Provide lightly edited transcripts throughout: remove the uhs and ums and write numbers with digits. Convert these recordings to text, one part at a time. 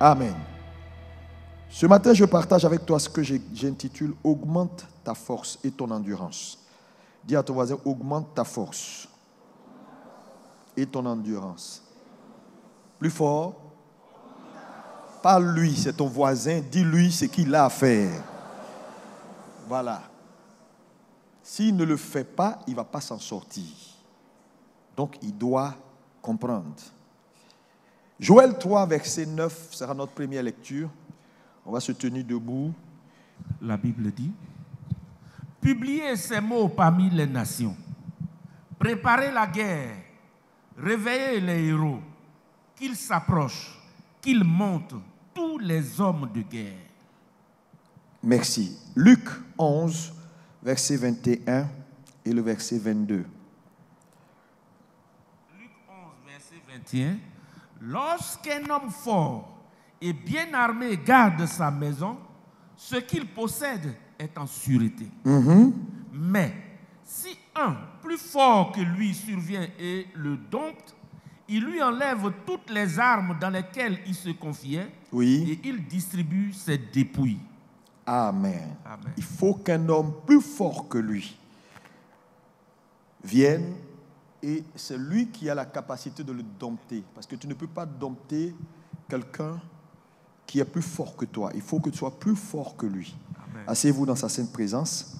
Amen. Ce matin, je partage avec toi ce que j'intitule « Augmente ta force et ton endurance ». Dis à ton voisin, augmente ta force et ton endurance. Plus fort. Parle-lui, c'est ton voisin. Dis-lui ce qu'il a à faire. Voilà. S'il ne le fait pas, il ne va pas s'en sortir. Donc, il doit comprendre. Joël 3, verset 9 sera notre première lecture. On va se tenir debout. La Bible dit: publiez ces mots parmi les nations. Préparez la guerre. Réveillez les héros. Qu'ils s'approchent. Qu'ils montent, tous les hommes de guerre. Merci. Luc 11, verset 21 et le verset 22. Luc 11, verset 21. Lorsqu'un homme fort et bien armé garde sa maison, ce qu'il possède est en sûreté. Mais si un plus fort que lui survient et le dompte, il lui enlève toutes les armes dans lesquelles il se confiait, et il distribue ses dépouilles. Amen. Amen. Il faut qu'un homme plus fort que lui vienne, et c'est lui qui a la capacité de le dompter. Parce que tu ne peux pas dompter quelqu'un qui est plus fort que toi. Il faut que tu sois plus fort que lui. Amen. Asseyez-vous dans sa sainte présence.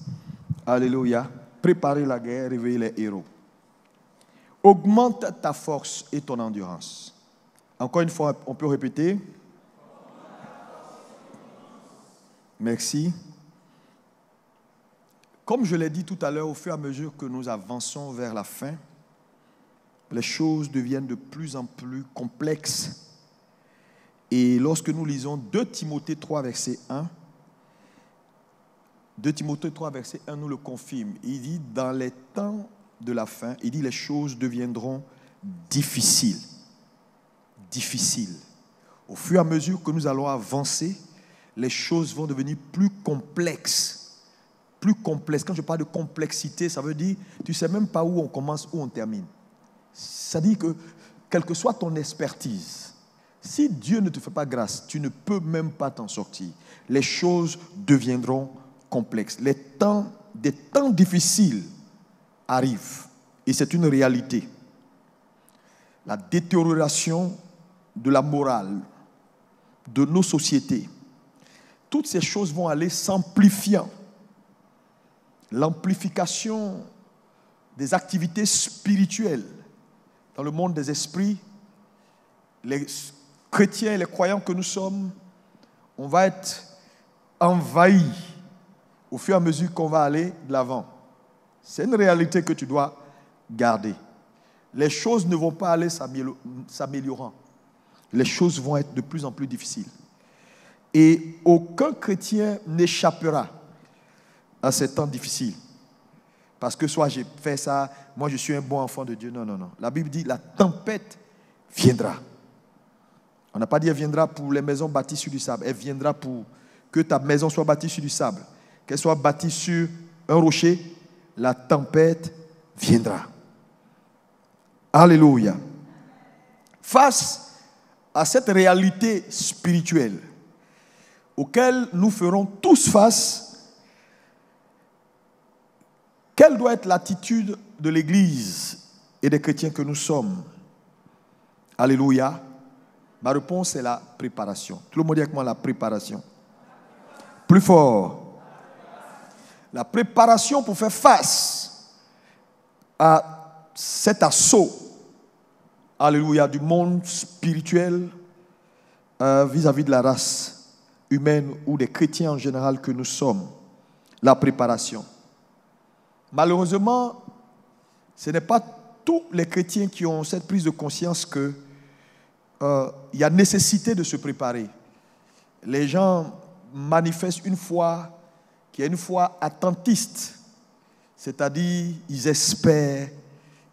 Alléluia. Préparez la guerre, réveillez les héros. Augmente ta force et ton endurance. Encore une fois, on peut répéter. Merci. Comme je l'ai dit tout à l'heure, au fur et à mesure que nous avançons vers la fin, les choses deviennent de plus en plus complexes. Et lorsque nous lisons 2 Timothée 3, verset 1, 2 Timothée 3, verset 1 nous le confirme. Il dit, dans les temps de la fin, il dit, les choses deviendront difficiles. Difficiles. Au fur et à mesure que nous allons avancer, les choses vont devenir plus complexes. Plus complexes. Quand je parle de complexité, ça veut dire, tu ne sais même pas où on commence, où on termine. Ça dit que, quelle que soit ton expertise, si Dieu ne te fait pas grâce, tu ne peux même pas t'en sortir. Les choses deviendront complexes. Des temps difficiles arrivent. Et c'est une réalité. La détérioration de la morale, de nos sociétés, toutes ces choses vont aller s'amplifiant. L'amplification des activités spirituelles dans le monde des esprits, les chrétiens et les croyants que nous sommes, on va être envahis au fur et à mesure qu'on va aller de l'avant. C'est une réalité que tu dois garder. Les choses ne vont pas aller s'améliorant. Les choses vont être de plus en plus difficiles. Et aucun chrétien n'échappera à ces temps difficiles. Parce que soit j'ai fait ça, moi je suis un bon enfant de Dieu. Non, non, non. La Bible dit la tempête viendra. On n'a pas dit elle viendra pour les maisons bâties sur du sable. Elle viendra pour que ta maison soit bâtie sur du sable. Qu'elle soit bâtie sur un rocher, la tempête viendra. Alléluia. Face à cette réalité spirituelle auquel nous ferons tous face, quelle doit être l'attitude de l'Église et des chrétiens que nous sommes? Alléluia. Ma réponse est la préparation. Tout le monde dit avec moi la préparation. Plus fort. La préparation pour faire face à cet assaut, alléluia, du monde spirituel vis-à-vis de la race humaine ou des chrétiens en général que nous sommes. La préparation. Malheureusement, ce n'est pas tous les chrétiens qui ont cette prise de conscience que il y a nécessité de se préparer. Les gens manifestent une foi qui est une foi attentiste, c'est-à-dire ils espèrent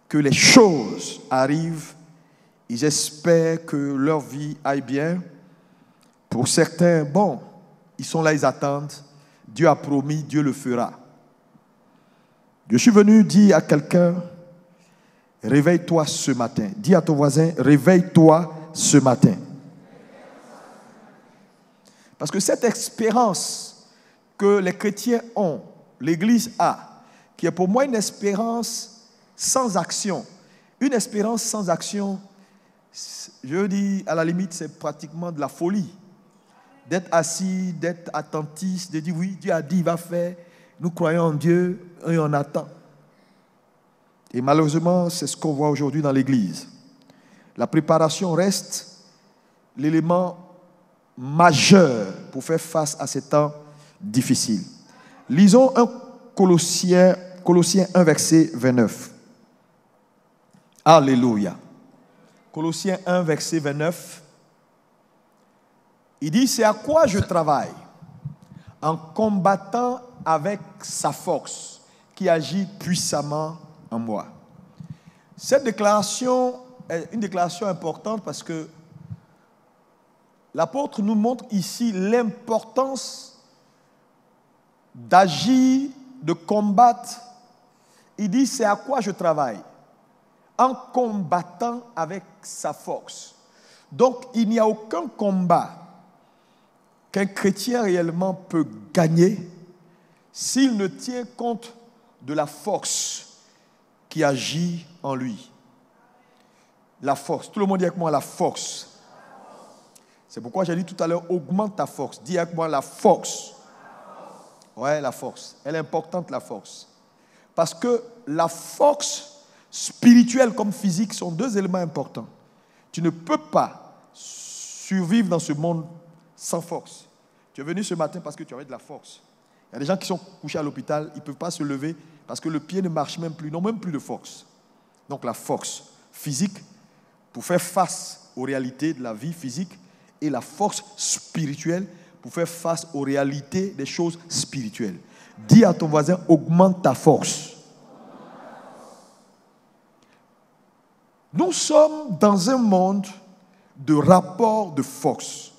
que les choses arrivent, ils espèrent que leur vie aille bien. Pour certains, bon, ils sont là, ils attendent. Dieu a promis, Dieu le fera. Je suis venu dire à quelqu'un, réveille-toi ce matin. Dis à ton voisin, réveille-toi ce matin. Parce que cette espérance que les chrétiens ont, l'Église a, qui est pour moi une espérance sans action. Une espérance sans action, je dis à la limite, c'est pratiquement de la folie. D'être assis, d'être attentif, de dire oui, Dieu a dit, il va faire, nous croyons en Dieu et on attend. Et malheureusement, c'est ce qu'on voit aujourd'hui dans l'Église. La préparation reste l'élément majeur pour faire face à ces temps difficiles. Lisons Colossiens 1, verset 29. Alléluia. Colossiens 1, verset 29. Il dit, c'est à quoi je travaille en combattant avec sa force qui agit puissamment en moi. Cette déclaration est une déclaration importante parce que l'apôtre nous montre ici l'importance d'agir, de combattre. Il dit, c'est à quoi je travaille en combattant avec sa force. Donc, il n'y a aucun combat qu'un chrétien réellement peut gagner s'il ne tient compte de la force qui agit en lui. La force. Tout le monde dit avec moi la force. C'est pourquoi j'ai dit tout à l'heure, augmente ta force. Dis avec moi la force. Ouais, la force. Elle est importante, la force. Parce que la force spirituelle comme physique sont deux éléments importants. Tu ne peux pas survivre dans ce monde sans force. Tu es venu ce matin parce que tu avais de la force. Il y a des gens qui sont couchés à l'hôpital, ils ne peuvent pas se lever parce que le pied ne marche même plus, ils n'ont même plus de force. Donc la force physique pour faire face aux réalités de la vie physique et la force spirituelle pour faire face aux réalités des choses spirituelles. Dis à ton voisin, augmente ta force. Nous sommes dans un monde de rapport de force.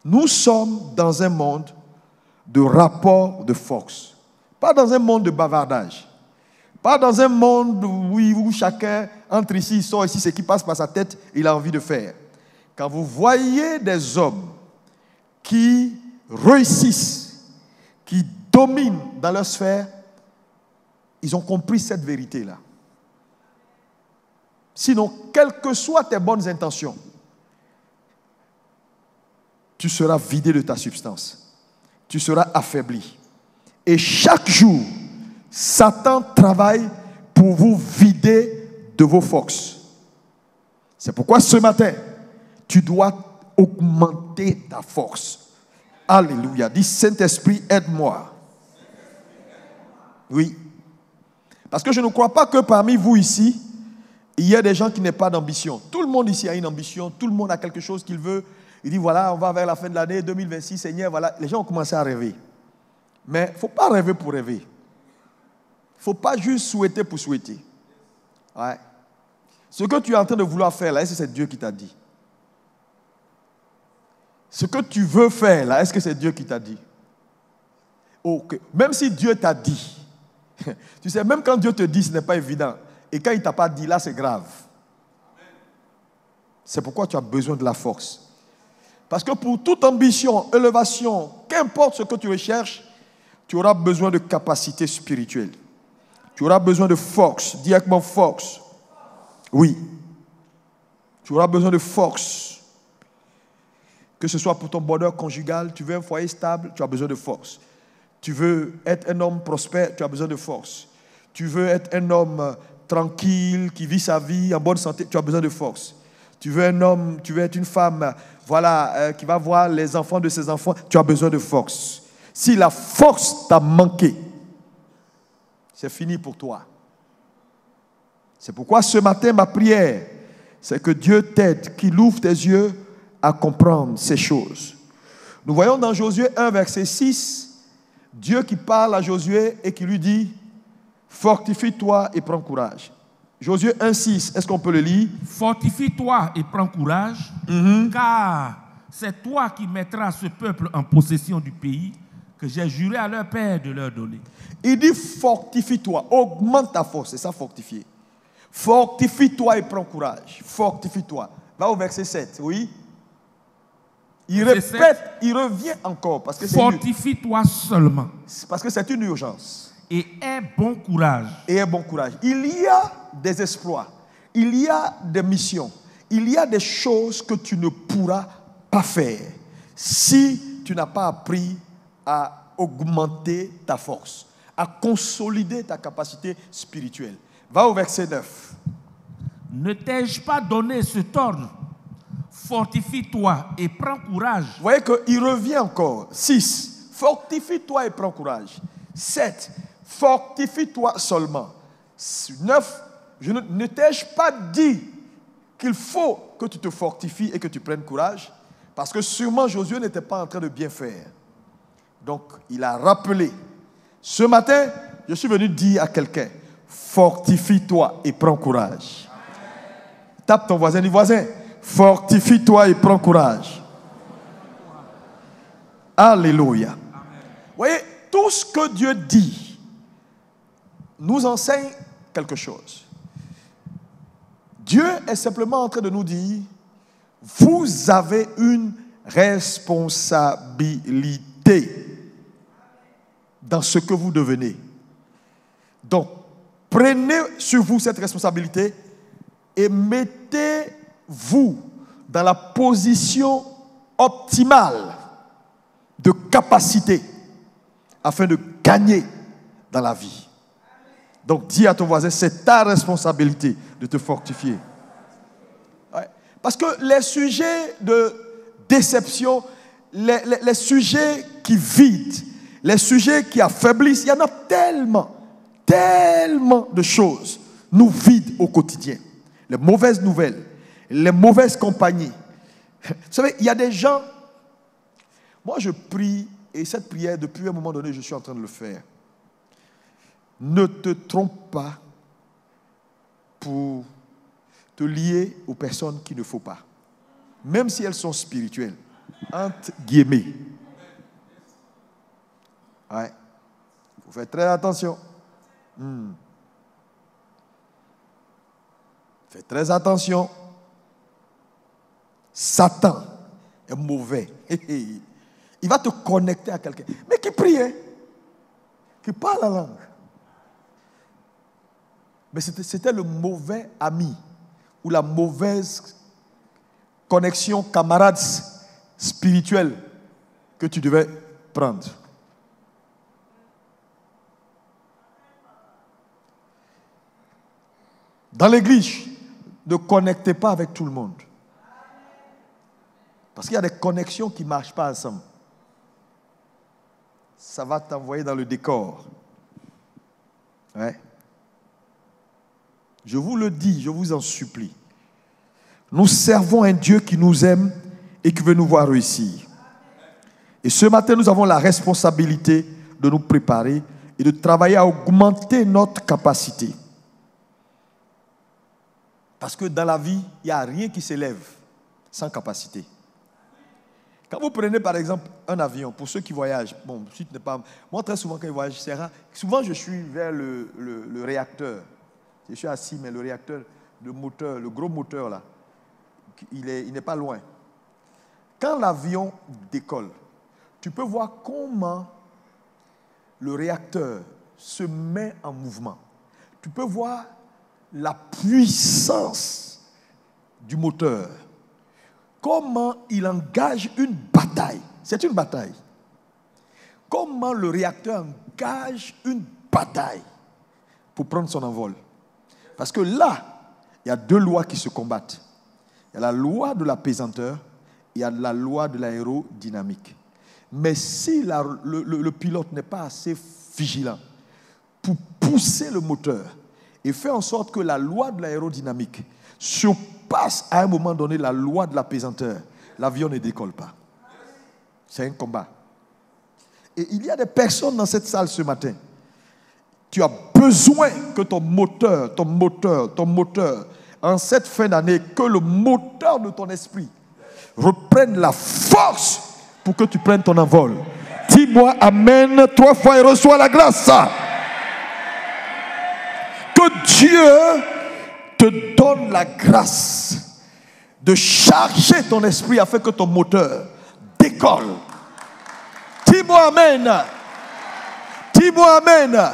Nous sommes dans un monde de rapport de force. Pas dans un monde de bavardage. Pas dans un monde où chacun entre ici, il sort ici, ce qui passe par sa tête, il a envie de faire. Quand vous voyez des hommes qui réussissent, qui dominent dans leur sphère, ils ont compris cette vérité-là. Sinon, quelles que soient tes bonnes intentions, tu seras vidé de ta substance. Tu seras affaibli. Et chaque jour, Satan travaille pour vous vider de vos forces. C'est pourquoi ce matin, tu dois augmenter ta force. Alléluia. Dis, Saint-Esprit, aide-moi. Oui. Parce que je ne crois pas que parmi vous ici, il y a des gens qui n'ont pas d'ambition. Tout le monde ici a une ambition. Tout le monde a quelque chose qu'il veut. Il dit, voilà, on va vers la fin de l'année 2026, Seigneur, voilà. Les gens ont commencé à rêver. Mais il ne faut pas rêver pour rêver. Il ne faut pas juste souhaiter pour souhaiter. Ouais. Ce que tu es en train de vouloir faire là, est-ce que c'est Dieu qui t'a dit? Ce que tu veux faire là, est-ce que c'est Dieu qui t'a dit? Okay. Même si Dieu t'a dit, tu sais, même quand Dieu te dit, ce n'est pas évident. Et quand il ne t'a pas dit, là, c'est grave. C'est pourquoi tu as besoin de la force. Parce que pour toute ambition, élévation, qu'importe ce que tu recherches, tu auras besoin de capacité spirituelle. Tu auras besoin de force, directement force. Oui. Tu auras besoin de force. Que ce soit pour ton bonheur conjugal, tu veux un foyer stable, tu as besoin de force. Tu veux être un homme prospère, tu as besoin de force. Tu veux être un homme tranquille, qui vit sa vie en bonne santé, tu as besoin de force. Tu veux un homme, tu veux être une femme, voilà, qui va voir les enfants de ses enfants, tu as besoin de force. Si la force t'a manqué, c'est fini pour toi. C'est pourquoi ce matin, ma prière, c'est que Dieu t'aide, qu'il ouvre tes yeux à comprendre ces choses. Nous voyons dans Josué 1, verset 6, Dieu qui parle à Josué et qui lui dit, fortifie-toi et prends courage. Josué 1, 6, est-ce qu'on peut le lire? Fortifie-toi et prends courage, car c'est toi qui mettras ce peuple en possession du pays que j'ai juré à leur père de leur donner. Il dit fortifie-toi, augmente ta force, c'est ça fortifier. Fortifie-toi et prends courage. Fortifie-toi. Va au verset 7, oui. Il répète, il revient encore. Parce que fortifie-toi seulement. Parce que c'est une urgence. Et aie bon courage. Et aie bon courage. Il y a des exploits. Il y a des missions. Il y a des choses que tu ne pourras pas faire si tu n'as pas appris à augmenter ta force, à consolider ta capacité spirituelle. Va au verset 9. Ne t'ai-je pas donné cet ordre? Fortifie-toi et prends courage. Vous voyez qu'il revient encore. 6. Fortifie-toi et prends courage. 7. Fortifie-toi seulement. 9. Ne t'ai-je pas dit qu'il faut que tu te fortifies et que tu prennes courage? Parce que sûrement Josué n'était pas en train de bien faire. Donc, il a rappelé. Ce matin, je suis venu dire à quelqu'un, fortifie-toi et prends courage. Tape ton voisin, dis voisin, fortifie-toi et prends courage. Alléluia. Vous voyez, tout ce que Dieu dit nous enseigne quelque chose. Dieu est simplement en train de nous dire, vous avez une responsabilité dans ce que vous devenez. Donc, prenez sur vous cette responsabilité et mettez-vous dans la position optimale de capacité afin de gagner dans la vie. Donc, dis à ton voisin, c'est ta responsabilité de te fortifier. Ouais. Parce que les sujets de déception, les sujets qui vident, les sujets qui affaiblissent, il y en a tellement de choses nous vident au quotidien. Les mauvaises nouvelles, les mauvaises compagnies. Vous savez, il y a des gens, moi je prie, et cette prière, depuis un moment donné, je suis en train de le faire. Ne te trompe pas pour te lier aux personnes qu'il ne faut pas. Même si elles sont spirituelles. Entre guillemets. Ouais. Il faut faire très attention. Faites très attention. Satan est mauvais. Il va te connecter à quelqu'un. Mais qui prie, hein? Qui parle la langue. Mais c'était le mauvais ami ou la mauvaise connexion camarade spirituelle que tu devais prendre. Dans l'église, ne connectez pas avec tout le monde. Parce qu'il y a des connexions qui ne marchent pas ensemble. Ça va t'envoyer dans le décor. Ouais. Je vous le dis, je vous en supplie. Nous servons un Dieu qui nous aime et qui veut nous voir réussir. Et ce matin, nous avons la responsabilité de nous préparer et de travailler à augmenter notre capacité. Parce que dans la vie, il n'y a rien qui s'élève sans capacité. Quand vous prenez par exemple un avion, pour ceux qui voyagent, bon, si tu n'es pas, moi très souvent quand je voyage, c'est rare. Souvent je suis vers le réacteur. Je suis assis, mais le réacteur, le moteur, le gros moteur là, il n'est pas loin. Quand l'avion décolle, tu peux voir comment le réacteur se met en mouvement. Tu peux voir la puissance du moteur. Comment il engage une bataille. C'est une bataille. Comment le réacteur engage une bataille pour prendre son envol. Parce que là, il y a deux lois qui se combattent. Il y a la loi de la pesanteur et il y a la loi de l'aérodynamique. Mais si le pilote n'est pas assez vigilant pour pousser le moteur et faire en sorte que la loi de l'aérodynamique surpasse à un moment donné la loi de la pesanteur, l'avion ne décolle pas. C'est un combat. Et il y a des personnes dans cette salle ce matin. Tu as besoin que ton moteur, en cette fin d'année, que le moteur de ton esprit reprenne la force pour que tu prennes ton envol. Dis-moi Amen 3 fois et reçois la grâce. Que Dieu te donne la grâce de charger ton esprit afin que ton moteur décolle. Dis-moi amen. Dis-moi amen.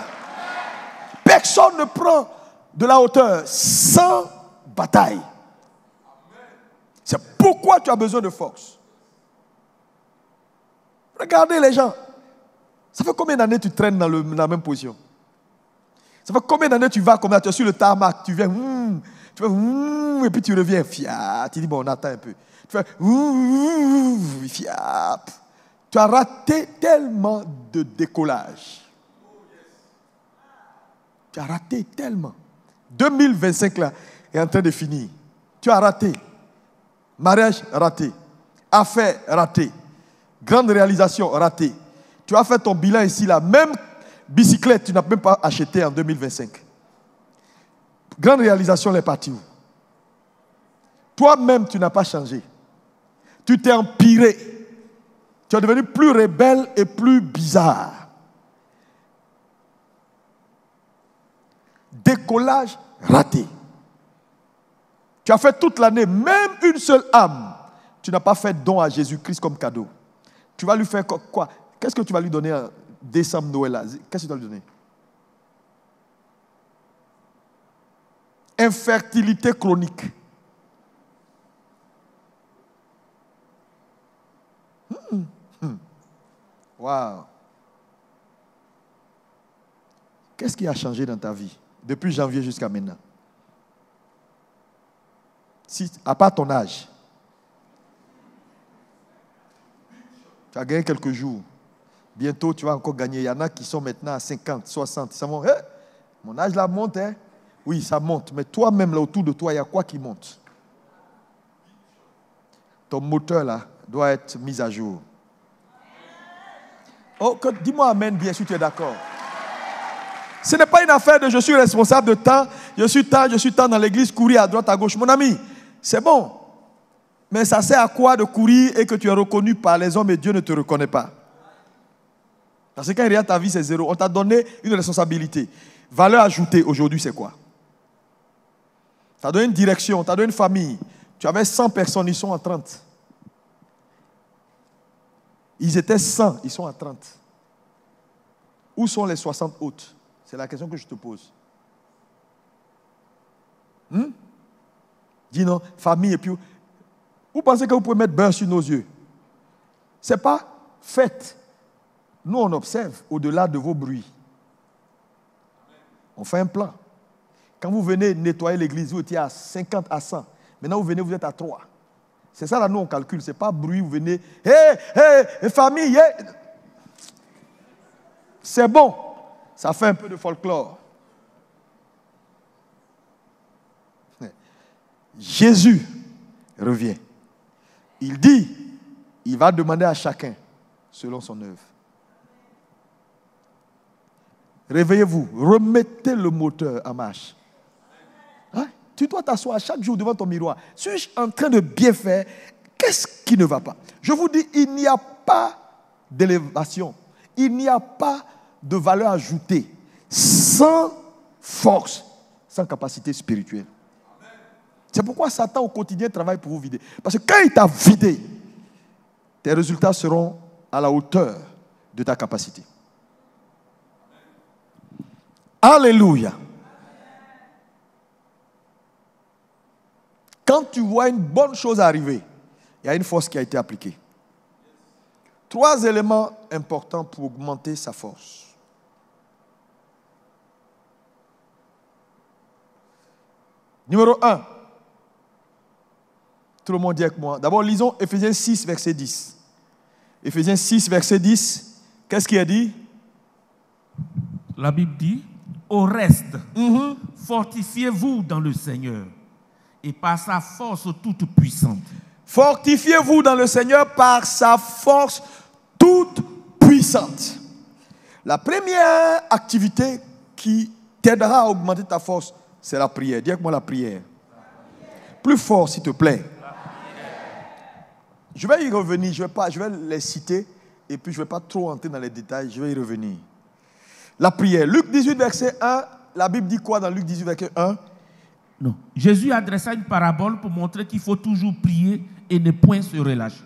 Personne ne prend de la hauteur sans bataille. C'est pourquoi tu as besoin de force. Regardez les gens. Ça fait combien d'années tu traînes dans la même position? Ça fait combien d'années tu vas comme ça, tu es sur le tarmac, tu viens, et puis tu reviens, fiat. Tu dis, bon, on attend un peu. Tu fais, fiat. Tu as raté tellement de décollage. Tu as raté tellement. 2025 là est en train de finir. Tu as raté. Mariage raté. Affaires raté. Grande réalisation raté. Tu as fait ton bilan ici là. Même bicyclette, tu n'as même pas acheté en 2025. Grande réalisation, elle est partie où? Toi-même, tu n'as pas changé. Tu t'es empiré. Tu es devenu plus rebelle et plus bizarre. Décollage raté. Tu as fait toute l'année, même une seule âme. Tu n'as pas fait don à Jésus-Christ comme cadeau. Tu vas lui faire quoi? Qu'est-ce que tu vas lui donner en décembre, Noël là? Qu'est-ce que tu vas lui donner? Infertilité chronique. Wow. Qu'est-ce qui a changé dans ta vie depuis janvier jusqu'à maintenant? Si, à part ton âge, tu as gagné quelques jours. Bientôt, tu vas encore gagner. Il y en a qui sont maintenant à 50, 60. Ils vont, hey, mon âge là monte. Hein? Oui, ça monte. Mais toi-même, là autour de toi, il y a quoi qui monte? Ton moteur là doit être mis à jour. Oh, dis-moi amen, bien sûr, tu es d'accord. Ce n'est pas une affaire de je suis responsable de temps, je suis temps dans l'église, courir à droite, à gauche. Mon ami, c'est bon. Mais ça sert à quoi de courir et que tu es reconnu par les hommes et Dieu ne te reconnaît pas? Parce que quand il regarde ta vie, c'est zéro. On t'a donné une responsabilité. Valeur ajoutée, aujourd'hui, c'est quoi? Tu as donné une direction, tu as donné une famille. Tu avais 100 personnes, ils sont à 30. Ils étaient 100, ils sont à 30. Où sont les 60 autres? C'est la question que je te pose. Dis non, famille et puis... Vous pensez que vous pouvez mettre beurre sur nos yeux? Ce n'est pas fait. Nous, on observe au-delà de vos bruits. On fait un plan. Quand vous venez nettoyer l'église, vous étiez à 50 à 100. Maintenant, vous venez, vous êtes à 3. C'est ça, là, nous, on calcule. Ce n'est pas bruit, vous venez. Hé, famille, hey. C'est bon. Ça fait un peu de folklore. Jésus revient. Il dit, il va demander à chacun selon son œuvre. Réveillez-vous, remettez le moteur en marche. Hein? Tu dois t'asseoir chaque jour devant ton miroir. Suis-je en train de bien faire? Qu'est-ce qui ne va pas? Je vous dis, il n'y a pas d'élévation. Il n'y a pas de valeur ajoutée sans force, sans capacité spirituelle. C'est pourquoi Satan au quotidien travaille pour vous vider. Parce que quand il t'a vidé, tes résultats seront à la hauteur de ta capacité. Alléluia. Quand tu vois une bonne chose arriver, il y a une force qui a été appliquée. 3 éléments importants pour augmenter sa force. Numéro 1. Tout le monde dit avec moi. D'abord, lisons Ephésiens 6, verset 10. Ephésiens 6, verset 10. Qu'est-ce qu'il a dit? La Bible dit, au reste, fortifiez-vous dans le Seigneur et par sa force toute puissante. Fortifiez-vous dans le Seigneur par sa force toute puissante. La première activité qui t'aidera à augmenter ta force, c'est la prière. Dis avec moi la prière. Plus fort, s'il te plaît. Je vais y revenir, je vais les citer et puis je ne vais pas trop entrer dans les détails, je vais y revenir. La prière. Luc 18, verset 1, la Bible dit quoi dans Luc 18, verset 1? Non. Jésus adressa une parabole pour montrer qu'il faut toujours prier et ne point se relâcher.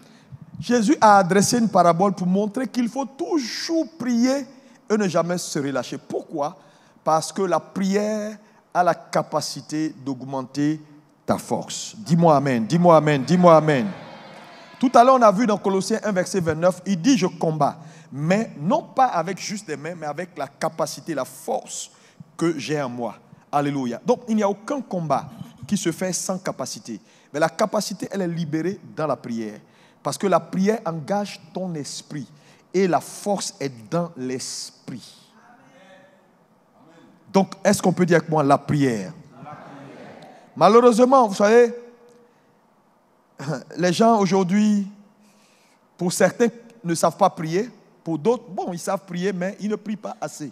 Jésus a adressé une parabole pour montrer qu'il faut toujours prier et ne jamais se relâcher. Pourquoi? Parce que la prière a la capacité d'augmenter ta force. Dis-moi amen, dis-moi amen, dis-moi amen. Tout à l'heure, on a vu dans Colossiens 1, verset 29, il dit « Je combats ». Mais non pas avec juste des mains, mais avec la capacité, la force que j'ai en moi. Alléluia. Donc, il n'y a aucun combat qui se fait sans capacité. Mais la capacité, elle est libérée dans la prière. Parce que la prière engage ton esprit. Et la force est dans l'esprit. Donc, est-ce qu'on peut dire avec moi la prière? Malheureusement, vous savez, les gens aujourd'hui, pour certains, ne savent pas prier. Pour d'autres, bon, ils savent prier, mais ils ne prient pas assez.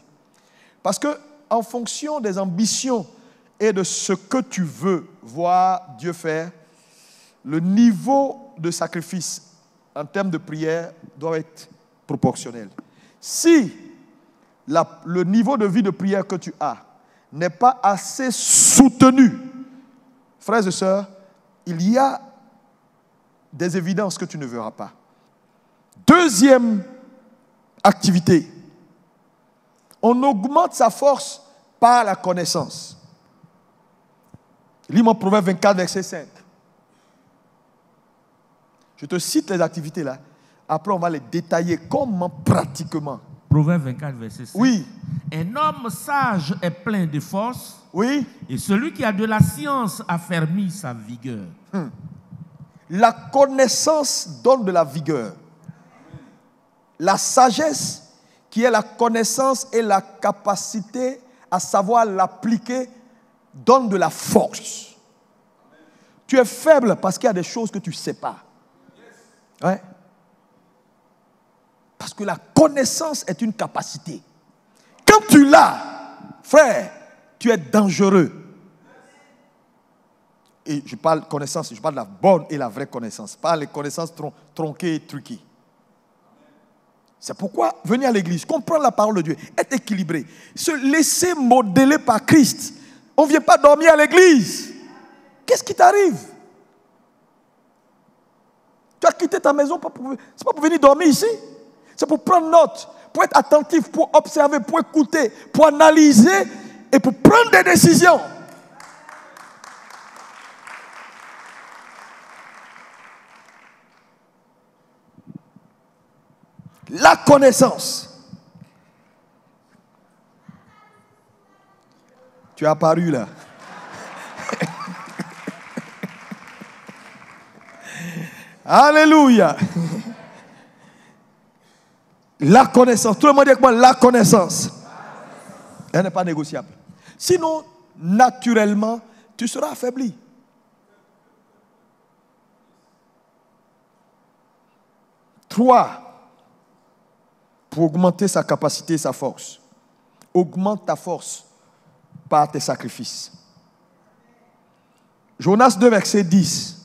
Parce que, en fonction des ambitions et de ce que tu veux voir Dieu faire, le niveau de sacrifice en termes de prière doit être proportionnel. Si le niveau de vie de prière que tu as n'est pas assez soutenu, frères et sœurs, il y a des évidences que tu ne verras pas. Deuxième activité, on augmente sa force par la connaissance. Lis-moi Proverbe 24, verset 5. Je te cite les activités là. Après, on va les détailler comment pratiquement. Proverbe 24, verset 5. Oui. Un homme sage est plein de force. Oui. Et celui qui a de la science affermit sa vigueur. La connaissance donne de la vigueur. La sagesse, qui est la connaissance et la capacité à savoir l'appliquer, donne de la force. Tu es faible parce qu'il y a des choses que tu ne sais pas. Ouais. Parce que la connaissance est une capacité. Quand tu l'as, frère, tu es dangereux. Et je parle connaissance, je parle de la bonne et la vraie connaissance, pas les connaissances tronquées et truquées. C'est pourquoi venir à l'église, comprendre la parole de Dieu, être équilibré, se laisser modeler par Christ. On ne vient pas dormir à l'église. Qu'est-ce qui t'arrive? Tu as quitté ta maison, ce n'est pas pour venir dormir ici. C'est pour prendre note, pour être attentif, pour observer, pour écouter, pour analyser et pour prendre des décisions. La connaissance. Tu es apparu là. Alléluia. La connaissance. Tout le monde dit avec moi, la connaissance. Elle n'est pas négociable. Sinon, naturellement, tu seras affaibli. Trois. Pour augmenter sa capacité et sa force. Augmente ta force par tes sacrifices. Jonas 2, verset 10.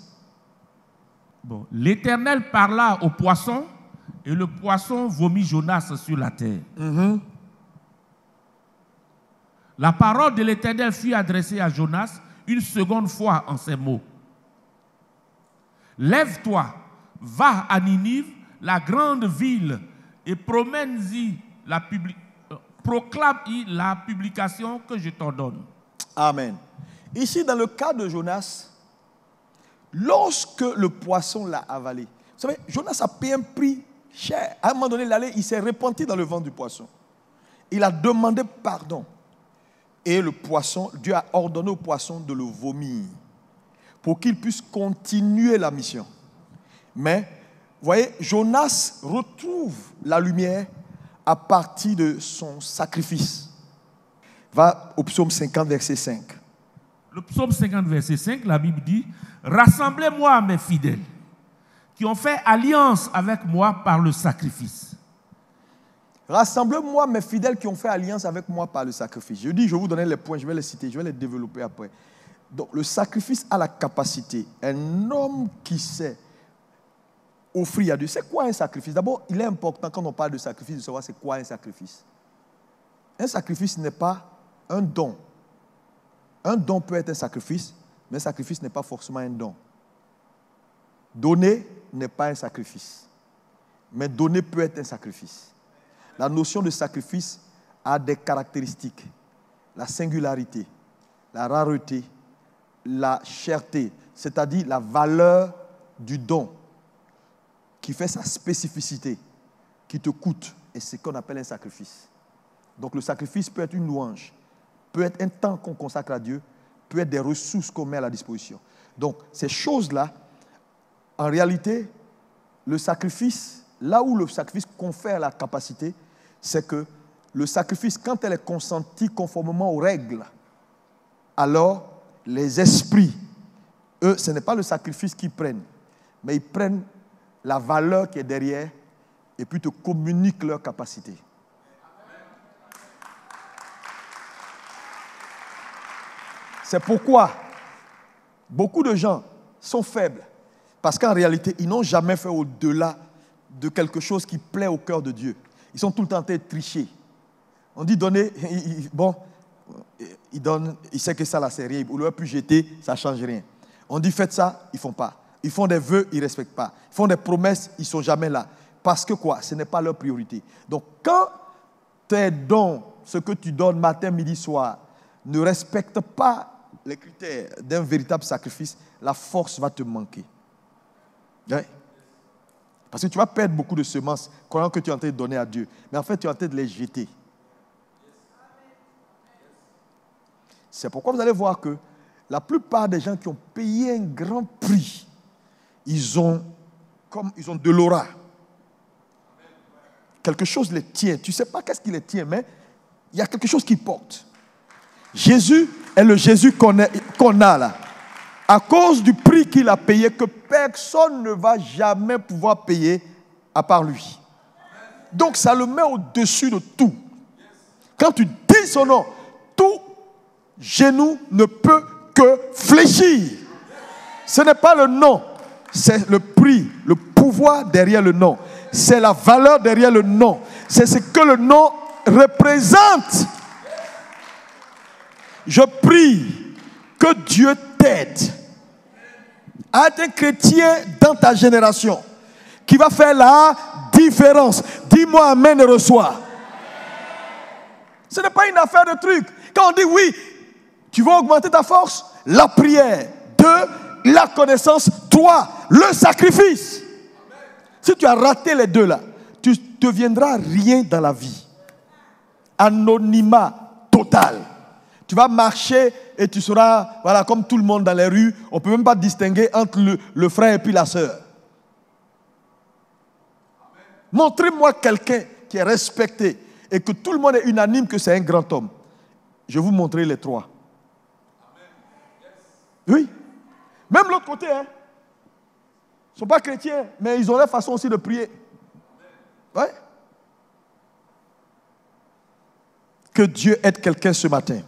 Bon, l'Éternel parla au poisson et le poisson vomit Jonas sur la terre. La parole de l'Éternel fut adressée à Jonas une seconde fois en ces mots. Lève-toi, va à Ninive, la grande ville, et proclame-y la publication que je t'ordonne. Amen. Ici, dans le cas de Jonas, lorsque le poisson l'a avalé, vous savez, Jonas a payé un prix cher. À un moment donné, il s'est repenti dans le ventre du poisson. Il a demandé pardon. Et le poisson, Dieu a ordonné au poisson de le vomir pour qu'il puisse continuer la mission. Mais, vous voyez, Jonas retrouve la lumière à partir de son sacrifice. Va au psaume 50, verset 5. Le psaume 50, verset 5, la Bible dit « Rassemblez-moi mes fidèles, qui ont fait alliance avec moi par le sacrifice. » Rassemblez-moi mes fidèles qui ont fait alliance avec moi par le sacrifice. Je dis, je vais vous donner les points, je vais les citer, je vais les développer après. Donc, le sacrifice a la capacité. Un homme qui sait offrir à Dieu. C'est quoi un sacrifice? D'abord, il est important quand on parle de sacrifice de savoir c'est quoi un sacrifice. Un sacrifice n'est pas un don. Un don peut être un sacrifice, mais un sacrifice n'est pas forcément un don. Donner n'est pas un sacrifice. Mais donner peut être un sacrifice. La notion de sacrifice a des caractéristiques. La singularité, la rareté, la cherté, c'est-à-dire la valeur du don qui fait sa spécificité, qui te coûte. Et c'est ce qu'on appelle un sacrifice. Donc le sacrifice peut être une louange, peut être un temps qu'on consacre à Dieu, peut être des ressources qu'on met à la disposition. Donc ces choses-là, en réalité, le sacrifice, là où le sacrifice confère la capacité, c'est que le sacrifice, quand elle est consentie conformément aux règles, alors les esprits, eux, ce n'est pas le sacrifice qu'ils prennent, mais ils prennent la valeur qui est derrière et puis te communiquent leur capacité. C'est pourquoi beaucoup de gens sont faibles, parce qu'en réalité, ils n'ont jamais fait au-delà de quelque chose qui plaît au cœur de Dieu. Ils sont tout le temps en train de tricher. On dit donner, bon, il donne, il sait que ça là c'est rien, il aurait pu jeter, ça ne change rien. On dit faites ça, ils ne font pas. Ils font des vœux, ils ne respectent pas. Ils font des promesses, ils ne sont jamais là. Parce que quoi? Ce n'est pas leur priorité. Donc quand tes dons, ce que tu donnes matin, midi, soir, ne respectent pas les critères d'un véritable sacrifice, la force va te manquer. Ouais. Parce que tu vas perdre beaucoup de semences croyant que tu es en train de donner à Dieu. Mais en fait, tu es en train de les jeter. C'est pourquoi vous allez voir que la plupart des gens qui ont payé un grand prix, ils ont de l'aura. Quelque chose les tient. Tu ne sais pas qu'est-ce qui les tient, mais il y a quelque chose qui porte. Jésus est le Jésus qu'on a là. À cause du prix qu'il a payé, que personne ne va jamais pouvoir payer à part lui. Donc ça le met au-dessus de tout. Quand tu dis son nom, tout genou ne peut que fléchir. Ce n'est pas le nom, c'est le prix, le pouvoir derrière le nom. C'est la valeur derrière le nom. C'est ce que le nom représente. Je prie que Dieu t'aide à être un chrétien dans ta génération qui va faire la différence. Dis-moi amen et reçois. Ce n'est pas une affaire de truc. Quand on dit oui, tu vas augmenter ta force, la prière. 2, la connaissance. 3, le sacrifice. Si tu as raté les deux là, tu ne deviendras rien dans la vie. Anonymat total. Tu vas marcher et tu seras, voilà, comme tout le monde dans les rues. On ne peut même pas distinguer entre le frère et puis la sœur. Montrez-moi quelqu'un qui est respecté et que tout le monde est unanime que c'est un grand homme. Je vais vous montrer les 3. Oui. Même l'autre côté, hein. Ils ne sont pas chrétiens, mais ils ont leur façon aussi de prier. Ouais. Que Dieu aide quelqu'un ce matin.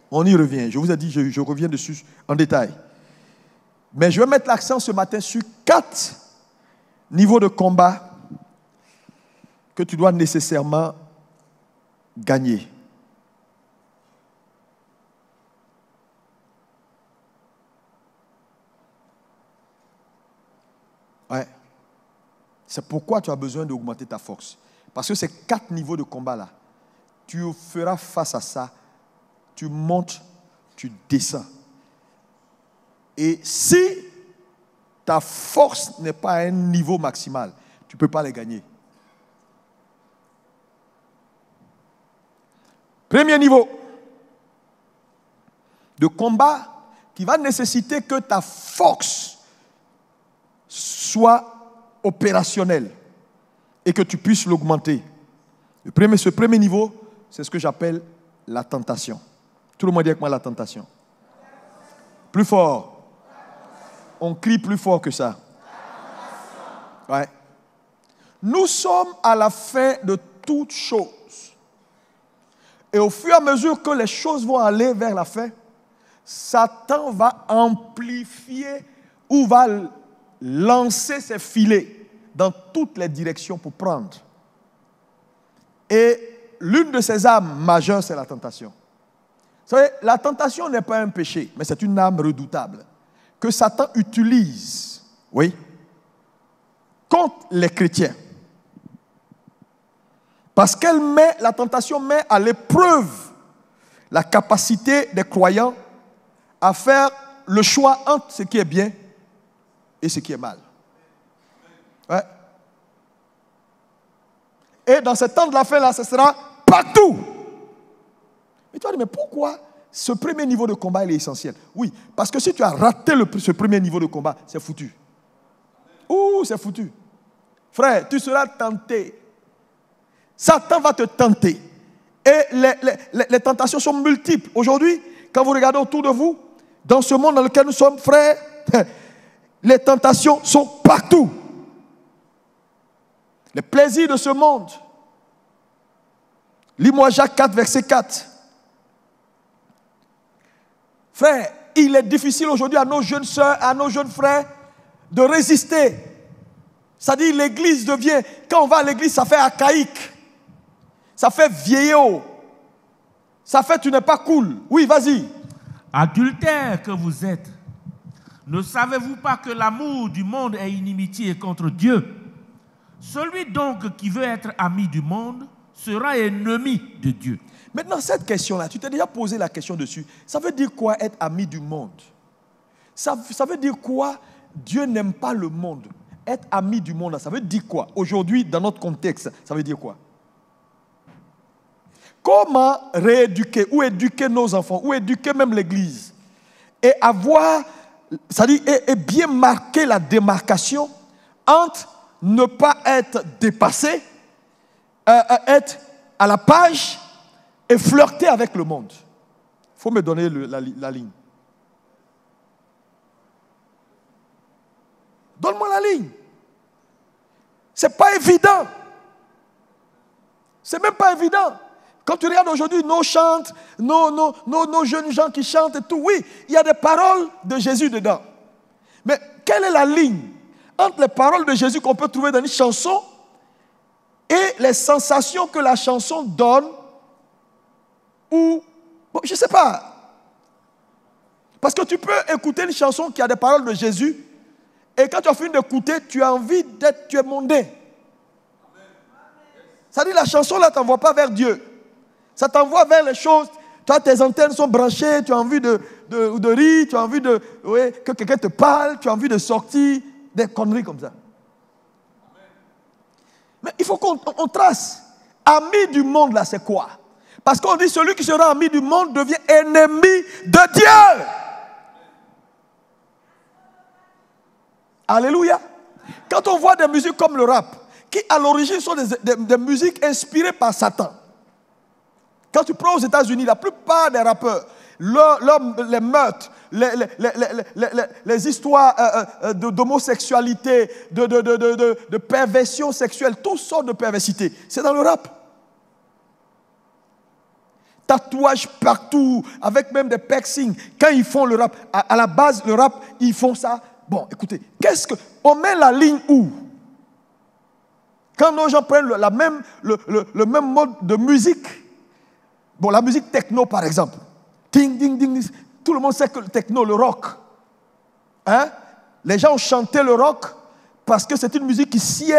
On y revient. Je vous ai dit, je reviens dessus en détail. Mais je vais mettre l'accent ce matin sur 4 niveaux de combat que tu dois nécessairement gagner. Ouais. C'est pourquoi tu as besoin d'augmenter ta force. Parce que ces 4 niveaux de combat-là, tu feras face à ça. Tu montes, tu descends. Et si ta force n'est pas à un niveau maximal, tu ne peux pas les gagner. Premier niveau de combat qui va nécessiter que ta force soit opérationnelle et que tu puisses l'augmenter. Ce premier niveau, c'est ce que j'appelle la tentation. Tout le monde dit avec moi la tentation. Plus fort. On crie plus fort que ça. Ouais. Nous sommes à la fin de toutes choses. Et au fur et à mesure que les choses vont aller vers la fin, Satan va amplifier ou va lancer ses filets dans toutes les directions pour prendre. Et l'une de ses armes majeures, c'est la tentation. Vous savez, la tentation n'est pas un péché, mais c'est une arme redoutable que Satan utilise, oui, contre les chrétiens. Parce la tentation met à l'épreuve la capacité des croyants à faire le choix entre ce qui est bien et ce qui est mal. Ouais. Et dans ce temps de la fin là, ce sera partout. Mais tu vas dire, mais pourquoi ce premier niveau de combat il est essentiel? Oui, parce que si tu as raté ce premier niveau de combat, c'est foutu. Ouh, c'est foutu. Frère, tu seras tenté. Satan va te tenter. Et les tentations sont multiples. Aujourd'hui, quand vous regardez autour de vous, dans ce monde dans lequel nous sommes, frères, les tentations sont partout. Les plaisirs de ce monde. Lis-moi Jacques 4, verset 4. Frère, il est difficile aujourd'hui à nos jeunes sœurs, à nos jeunes frères, de résister. C'est-à-dire, l'église devient, quand on va à l'église, ça fait archaïque. Ça fait vieillot. Ça fait tu n'es pas cool. Oui, vas-y. Adultères que vous êtes, ne savez-vous pas que l'amour du monde est inimitié contre Dieu? Celui donc qui veut être ami du monde sera ennemi de Dieu. Maintenant, cette question-là, tu t'es déjà posé la question dessus. Ça veut dire quoi être ami du monde? Ça veut dire quoi? Dieu n'aime pas le monde. Être ami du monde, ça veut dire quoi? Aujourd'hui, dans notre contexte, ça veut dire quoi? Comment rééduquer ou éduquer nos enfants, ou éduquer même l'Église, et avoir, c'est-à-dire et bien marquer la démarcation entre ne pas être dépassé, être à la page et flirter avec le monde. Il faut me donner la ligne. Donne-moi la ligne. C'est pas évident. C'est même pas évident. Quand tu regardes aujourd'hui nos chantes, nos jeunes gens qui chantent et tout, oui, il y a des paroles de Jésus dedans. Mais quelle est la ligne entre les paroles de Jésus qu'on peut trouver dans une chanson et les sensations que la chanson donne ou, bon, je ne sais pas. Parce que tu peux écouter une chanson qui a des paroles de Jésus et quand tu as fini d'écouter, tu as envie d'être, tu es mondain. C'est-à-dire la chanson là ne t'envoie pas vers Dieu. Ça t'envoie vers les choses. Toi, tes antennes sont branchées, tu as envie de rire, tu as envie que quelqu'un te parle, tu as envie de sortir, des conneries comme ça. Mais il faut qu'on trace. Ami du monde, là, c'est quoi? Parce qu'on dit celui qui sera ami du monde devient ennemi de Dieu. Alléluia. Quand on voit des musiques comme le rap, qui à l'origine sont des musiques inspirées par Satan. Quand tu prends aux États-Unis, la plupart des rappeurs, les meurtres, les histoires d'homosexualité, de perversion sexuelle, toutes sortes de perversité, c'est dans le rap. Tatouages partout, avec même des piercings. Quand ils font le rap, à la base, le rap, ils font ça. Bon, écoutez, on met la ligne où? Quand nos gens prennent le même mode de musique, bon, la musique techno par exemple, ding, ding, ding, tout le monde sait que le techno, le rock, hein? Les gens ont chanté le rock parce que c'est une musique qui sied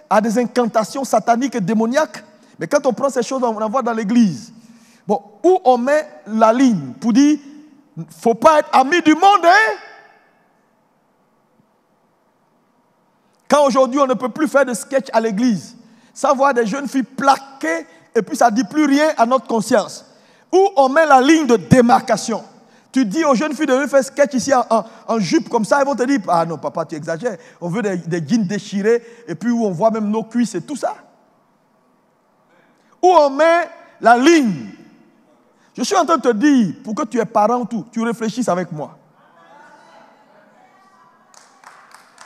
à des incantations sataniques et démoniaques. Mais quand on prend ces choses, on en voit dans l'église. Bon, où on met la ligne pour dire, il ne faut pas être ami du monde, hein? Quand aujourd'hui on ne peut plus faire de sketch à l'église, sans voir des jeunes filles plaquées et puis ça ne dit plus rien à notre conscience. Où on met la ligne de démarcation. Tu dis aux jeunes filles de faire sketch ici en jupe comme ça, elles vont te dire, ah non papa tu exagères, on veut des jeans déchirés et puis où on voit même nos cuisses et tout ça. Où on met la ligne. Je suis en train de te dire, pour que tu es parent tout, tu réfléchisses avec moi.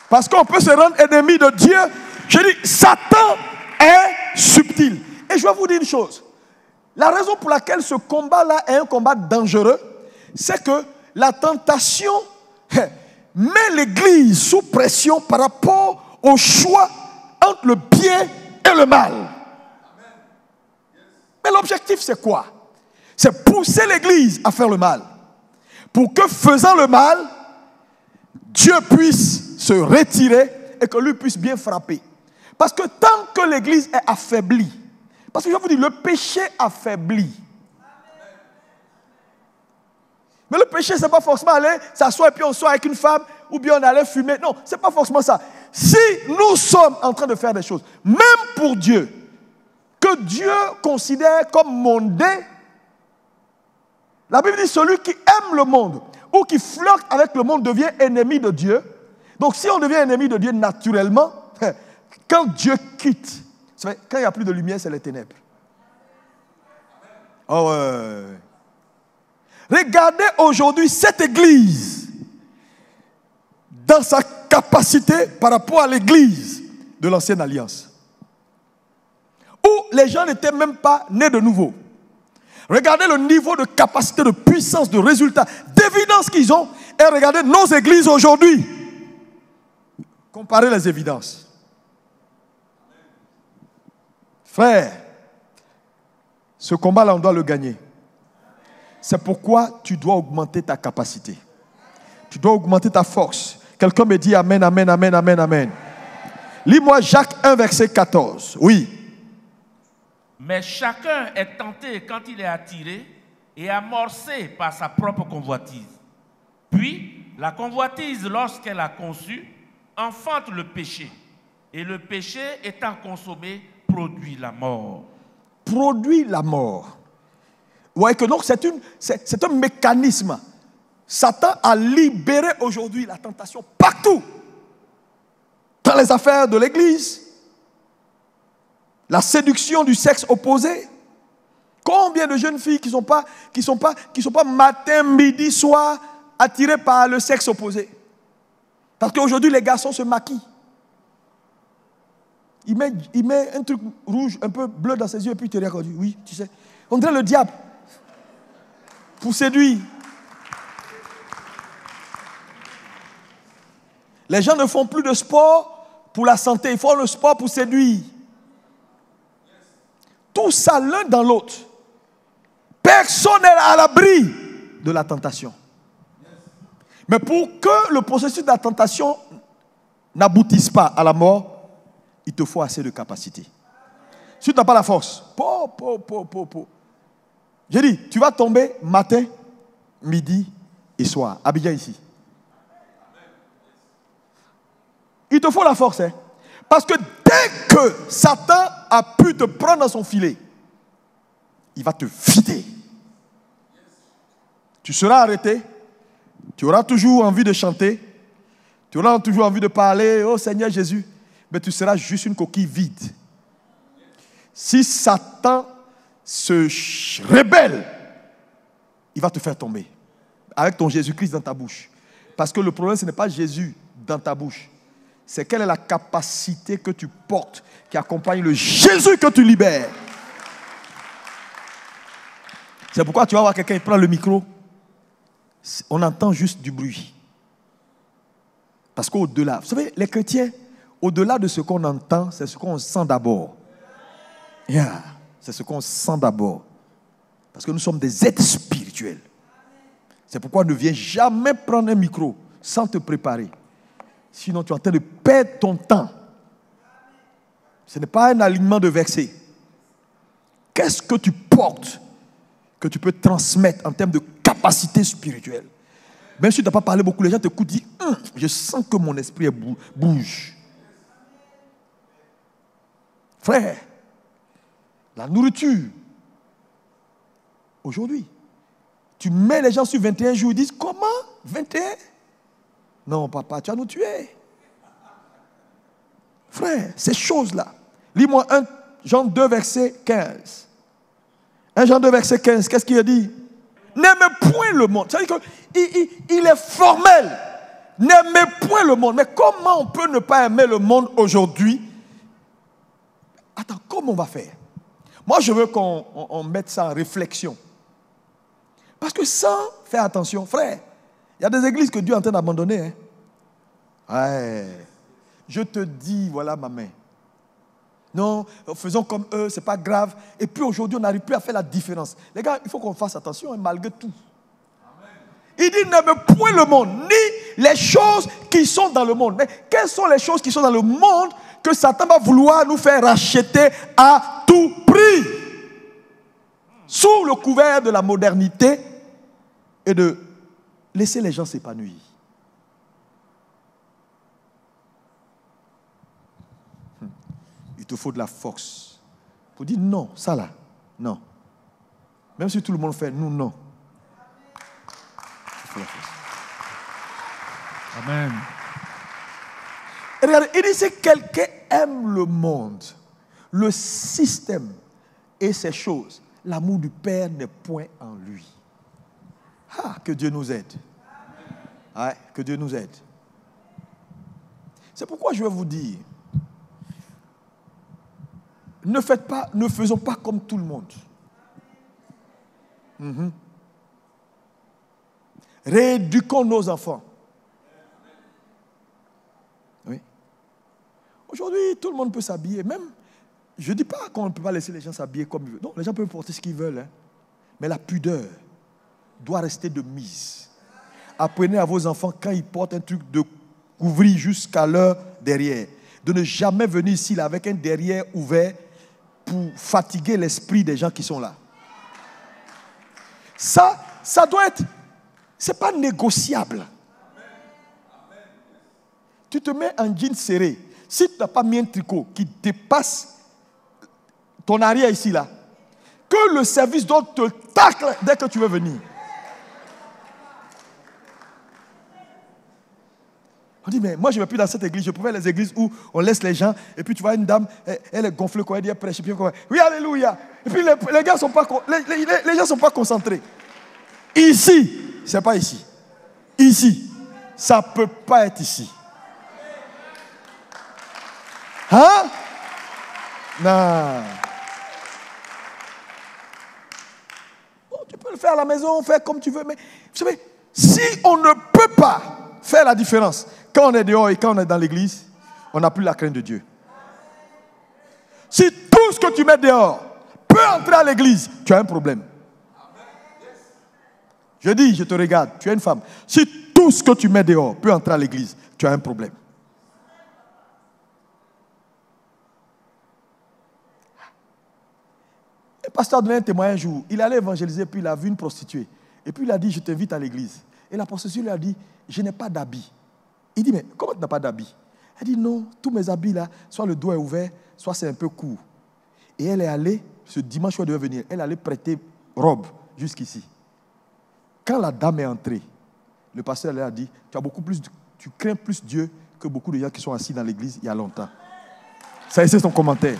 Parce qu'on peut se rendre ennemi de Dieu. Je dis, Satan est subtil. Et je vais vous dire une chose. La raison pour laquelle ce combat-là est un combat dangereux, c'est que la tentation met l'Église sous pression par rapport au choix entre le bien et le mal. Mais l'objectif, c'est quoi? C'est pousser l'Église à faire le mal. Pour que, faisant le mal, Dieu puisse se retirer et que lui puisse bien frapper. Parce que tant que l'église est affaiblie, parce que je vous dis, le péché affaiblit. Mais le péché, ce n'est pas forcément aller s'asseoir et puis on sort avec une femme ou bien on allait fumer. Non, ce n'est pas forcément ça. Si nous sommes en train de faire des choses, même pour Dieu, que Dieu considère comme mondain, la Bible dit celui qui aime le monde ou qui flirte avec le monde devient ennemi de Dieu. Donc si on devient ennemi de Dieu naturellement, quand Dieu quitte, quand il n'y a plus de lumière, c'est les ténèbres. Oh ouais. Regardez aujourd'hui cette église dans sa capacité par rapport à l'église de l'ancienne alliance, où les gens n'étaient même pas nés de nouveau. Regardez le niveau de capacité, de puissance, de résultat, d'évidence qu'ils ont, et regardez nos églises aujourd'hui. Comparez les évidences. Frère, ce combat-là, on doit le gagner. C'est pourquoi tu dois augmenter ta capacité. Tu dois augmenter ta force. Quelqu'un me dit amen, amen, amen, amen, amen. Lis-moi Jacques 1, verset 14. Oui. Mais chacun est tenté quand il est attiré et amorcé par sa propre convoitise. Puis, la convoitise, lorsqu'elle a conçu, enfante le péché. Et le péché, étant consommé, produit la mort. Produit la mort. Vous voyez que donc c'est un mécanisme. Satan a libéré aujourd'hui la tentation partout. Dans les affaires de l'église. La séduction du sexe opposé. Combien de jeunes filles qui sont pas matin, midi, soir attirées par le sexe opposé. Parce qu'aujourd'hui les garçons se maquillent. Il met un truc rouge, un peu bleu dans ses yeux et puis il te regarde. Oui, tu sais. On dirait le diable. Pour séduire. Les gens ne font plus de sport pour la santé, ils font le sport pour séduire. Tout ça l'un dans l'autre. Personne n'est à l'abri de la tentation. Mais pour que le processus de la tentation n'aboutisse pas à la mort, il te faut assez de capacité. Si tu n'as pas la force, j'ai dit, tu vas tomber matin, midi et soir. Abidjan ici. Il te faut la force. Hein? Parce que dès que Satan a pu te prendre dans son filet, il va te vider. Tu seras arrêté. Tu auras toujours envie de chanter. Tu auras toujours envie de parler. Oh Seigneur Jésus. Mais tu seras juste une coquille vide. Si Satan se rebelle, il va te faire tomber. Avec ton Jésus-Christ dans ta bouche. Parce que le problème, ce n'est pas Jésus dans ta bouche. C'est quelle est la capacité que tu portes qui accompagne le Jésus que tu libères. C'est pourquoi tu vas voir quelqu'un qui prend le micro. On entend juste du bruit. Parce qu'au-delà, vous savez, les chrétiens, au-delà de ce qu'on entend, c'est ce qu'on sent d'abord. Yeah. C'est ce qu'on sent d'abord. Parce que nous sommes des êtres spirituels. C'est pourquoi ne viens jamais prendre un micro sans te préparer. Sinon, tu es en train de perdre ton temps. Ce n'est pas un alignement de versets. Qu'est-ce que tu portes que tu peux transmettre en termes de capacité spirituelle? Même si tu n'as pas parlé beaucoup, les gens t'écoutent et disent je sens que mon esprit bouge. Frère, la nourriture, aujourd'hui, tu mets les gens sur 21 jours, ils disent comment 21? Non, papa, tu vas nous tuer. Frère, ces choses-là. Lis-moi 1 Jean 2, verset 15. 1 Jean 2, verset 15, qu'est-ce qu'il a dit? N'aimez point le monde. C'est-à-dire qu'il est formel. N'aimez point le monde. Mais comment on peut ne pas aimer le monde aujourd'hui? Attends, comment on va faire? Moi, je veux qu'on mette ça en réflexion. Parce que sans faire attention, frère, il y a des églises que Dieu est en train d'abandonner. Hein? Ouais. Je te dis, voilà ma main. Non, faisons comme eux, c'est pas grave. Et puis aujourd'hui, on n'arrive plus à faire la différence. Les gars, il faut qu'on fasse attention, hein, malgré tout. Il dit n'aime point le monde, ni les choses qui sont dans le monde. Mais quelles sont les choses qui sont dans le monde que Satan va vouloir nous faire racheter à tout prix? Sous le couvert de la modernité et de laisser les gens s'épanouir. Il te faut de la force pour dire non, ça là, non. Même si tout le monde fait, nous, non. Il faut la force. Amen. Et regardez, il dit si quelqu'un aime le monde, le système et ces choses, l'amour du Père n'est point en lui. Ah, que Dieu nous aide. Ouais, que Dieu nous aide. C'est pourquoi je vais vous dire, ne faisons pas comme tout le monde. Rééduquons nos enfants. Oui. Aujourd'hui, tout le monde peut s'habiller. Même, je ne dis pas qu'on ne peut pas laisser les gens s'habiller comme ils veulent. Non, les gens peuvent porter ce qu'ils veulent. Hein. Mais la pudeur doit rester de mise. Apprenez à vos enfants, quand ils portent un truc, de couvrir jusqu'à leur derrière. De ne jamais venir ici là, avec un derrière ouvert pour fatiguer l'esprit des gens qui sont là. Ça doit être... C'est pas négociable. Tu te mets en jean serré. Si tu n'as pas mis un tricot qui dépasse ton arrière ici là, que le service d'ordre te tacle dès que tu veux venir. On dit, mais moi je ne vais plus dans cette église. Je préfère les églises où on laisse les gens. Et puis tu vois une dame, elle est gonflée, quoi, elle dit, elle prêche. Oui, alléluia. Et puis les gars sont pas, les gens ne sont pas concentrés. Ici, ce n'est pas ici. Ici, ça ne peut pas être ici. Hein? Non. Bon, tu peux le faire à la maison, faire comme tu veux. Mais vous savez, si on ne peut pas faire la différence, quand on est dehors et quand on est dans l'église, on n'a plus la crainte de Dieu. Si tout ce que tu mets dehors peut entrer à l'église, tu as un problème. Je dis, je te regarde, tu es une femme. Si tout ce que tu mets dehors peut entrer à l'église, tu as un problème. Le pasteur a donné un témoignage un jour. Il allait évangéliser, puis il a vu une prostituée. Et puis il a dit, je t'invite à l'église. Et la prostituée lui a dit, je n'ai pas d'habit. Il dit, mais comment tu n'as pas d'habit? Elle dit, non, tous mes habits là, soit le dos est ouvert, soit c'est un peu court. Et elle est allée, ce dimanche où elle devait venir, elle allait prêter robe jusqu'ici. Quand la dame est entrée, le pasteur lui a dit, tu crains plus Dieu que beaucoup de gens qui sont assis dans l'église il y a longtemps. Ça, c'est son commentaire.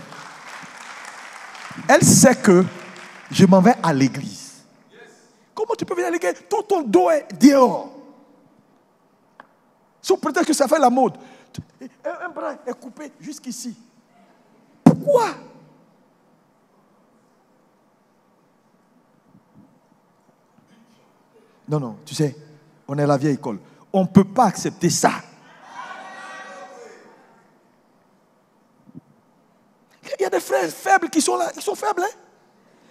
Elle sait que je m'en vais à l'église. Comment tu peux venir à l'église? Tout ton dos est dehors. Sous prétexte que ça fait la mode. Un bras est coupé jusqu'ici. Pourquoi? Non, tu sais, on est à la vieille école. On ne peut pas accepter ça. Il y a des frères faibles qui sont là. Ils sont faibles, hein?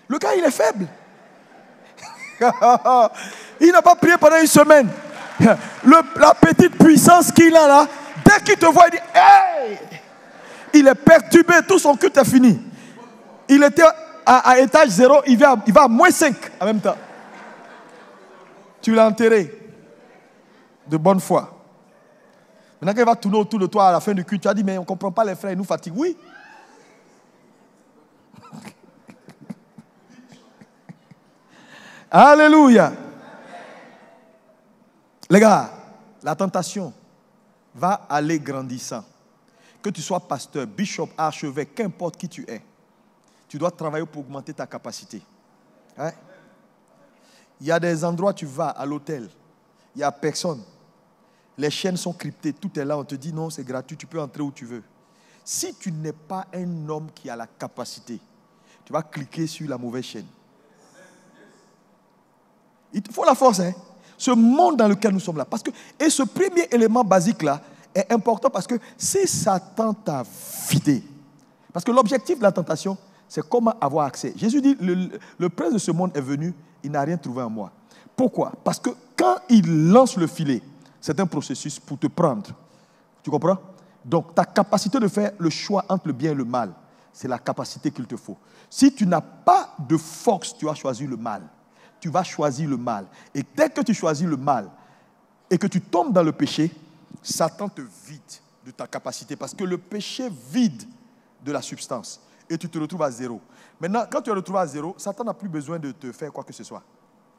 Le gars, il est faible. Il n'a pas prié pendant une semaine. La petite puissance qu'il a là, dès qu'il te voit, il dit hey! Il est perturbé, tout son culte est fini. Il était à étage 0, il va à moins 5 en même temps. Tu l'as enterré de bonne foi. Maintenant qu'il va tourner autour de toi à la fin du culte, tu as dit, mais on ne comprend pas les frères, ils nous fatiguent. Oui. Alléluia. Les gars, la tentation va aller grandissant. Que tu sois pasteur, bishop, archevêque, qu'importe qui tu es, tu dois travailler pour augmenter ta capacité. Hein? Il y a des endroits où tu vas à l'hôtel, il n'y a personne. Les chaînes sont cryptées, tout est là, on te dit non, c'est gratuit, tu peux entrer où tu veux. Si tu n'es pas un homme qui a la capacité, tu vas cliquer sur la mauvaise chaîne. Il te faut la force, hein? Ce monde dans lequel nous sommes là. Et ce premier élément basique là est important parce que si Satan t'a vidé, parce que l'objectif de la tentation, c'est comment avoir accès. Jésus dit, le prince de ce monde est venu, il n'a rien trouvé en moi. Pourquoi? Parce que quand il lance le filet, c'est un processus pour te prendre. Tu comprends? Donc, ta capacité de faire le choix entre le bien et le mal, c'est la capacité qu'il te faut. Si tu n'as pas de force, tu vas choisir le mal. Tu vas choisir le mal. Et dès que tu choisis le mal et que tu tombes dans le péché, Satan te vide de ta capacité. Parce que le péché vide de la substance. Et tu te retrouves à zéro. Maintenant, quand tu te retrouves à zéro, Satan n'a plus besoin de te faire quoi que ce soit.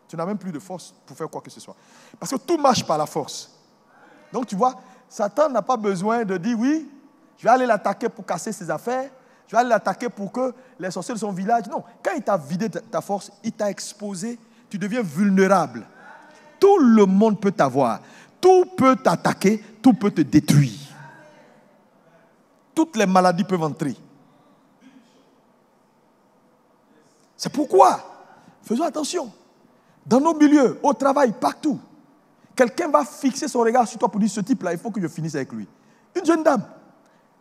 Tu n'as même plus de force pour faire quoi que ce soit. Parce que tout marche par la force. Donc tu vois, Satan n'a pas besoin de dire oui, je vais aller l'attaquer pour casser ses affaires, je vais aller l'attaquer pour que les sorciers de son village. Non, quand il t'a vidé ta force, il t'a exposé, tu deviens vulnérable. Tout le monde peut t'avoir, tout peut t'attaquer, tout peut te détruire. Toutes les maladies peuvent entrer. C'est pourquoi, faisons attention, dans nos milieux, au travail, partout, quelqu'un va fixer son regard sur toi pour dire, ce type-là, il faut que je finisse avec lui. Une jeune dame,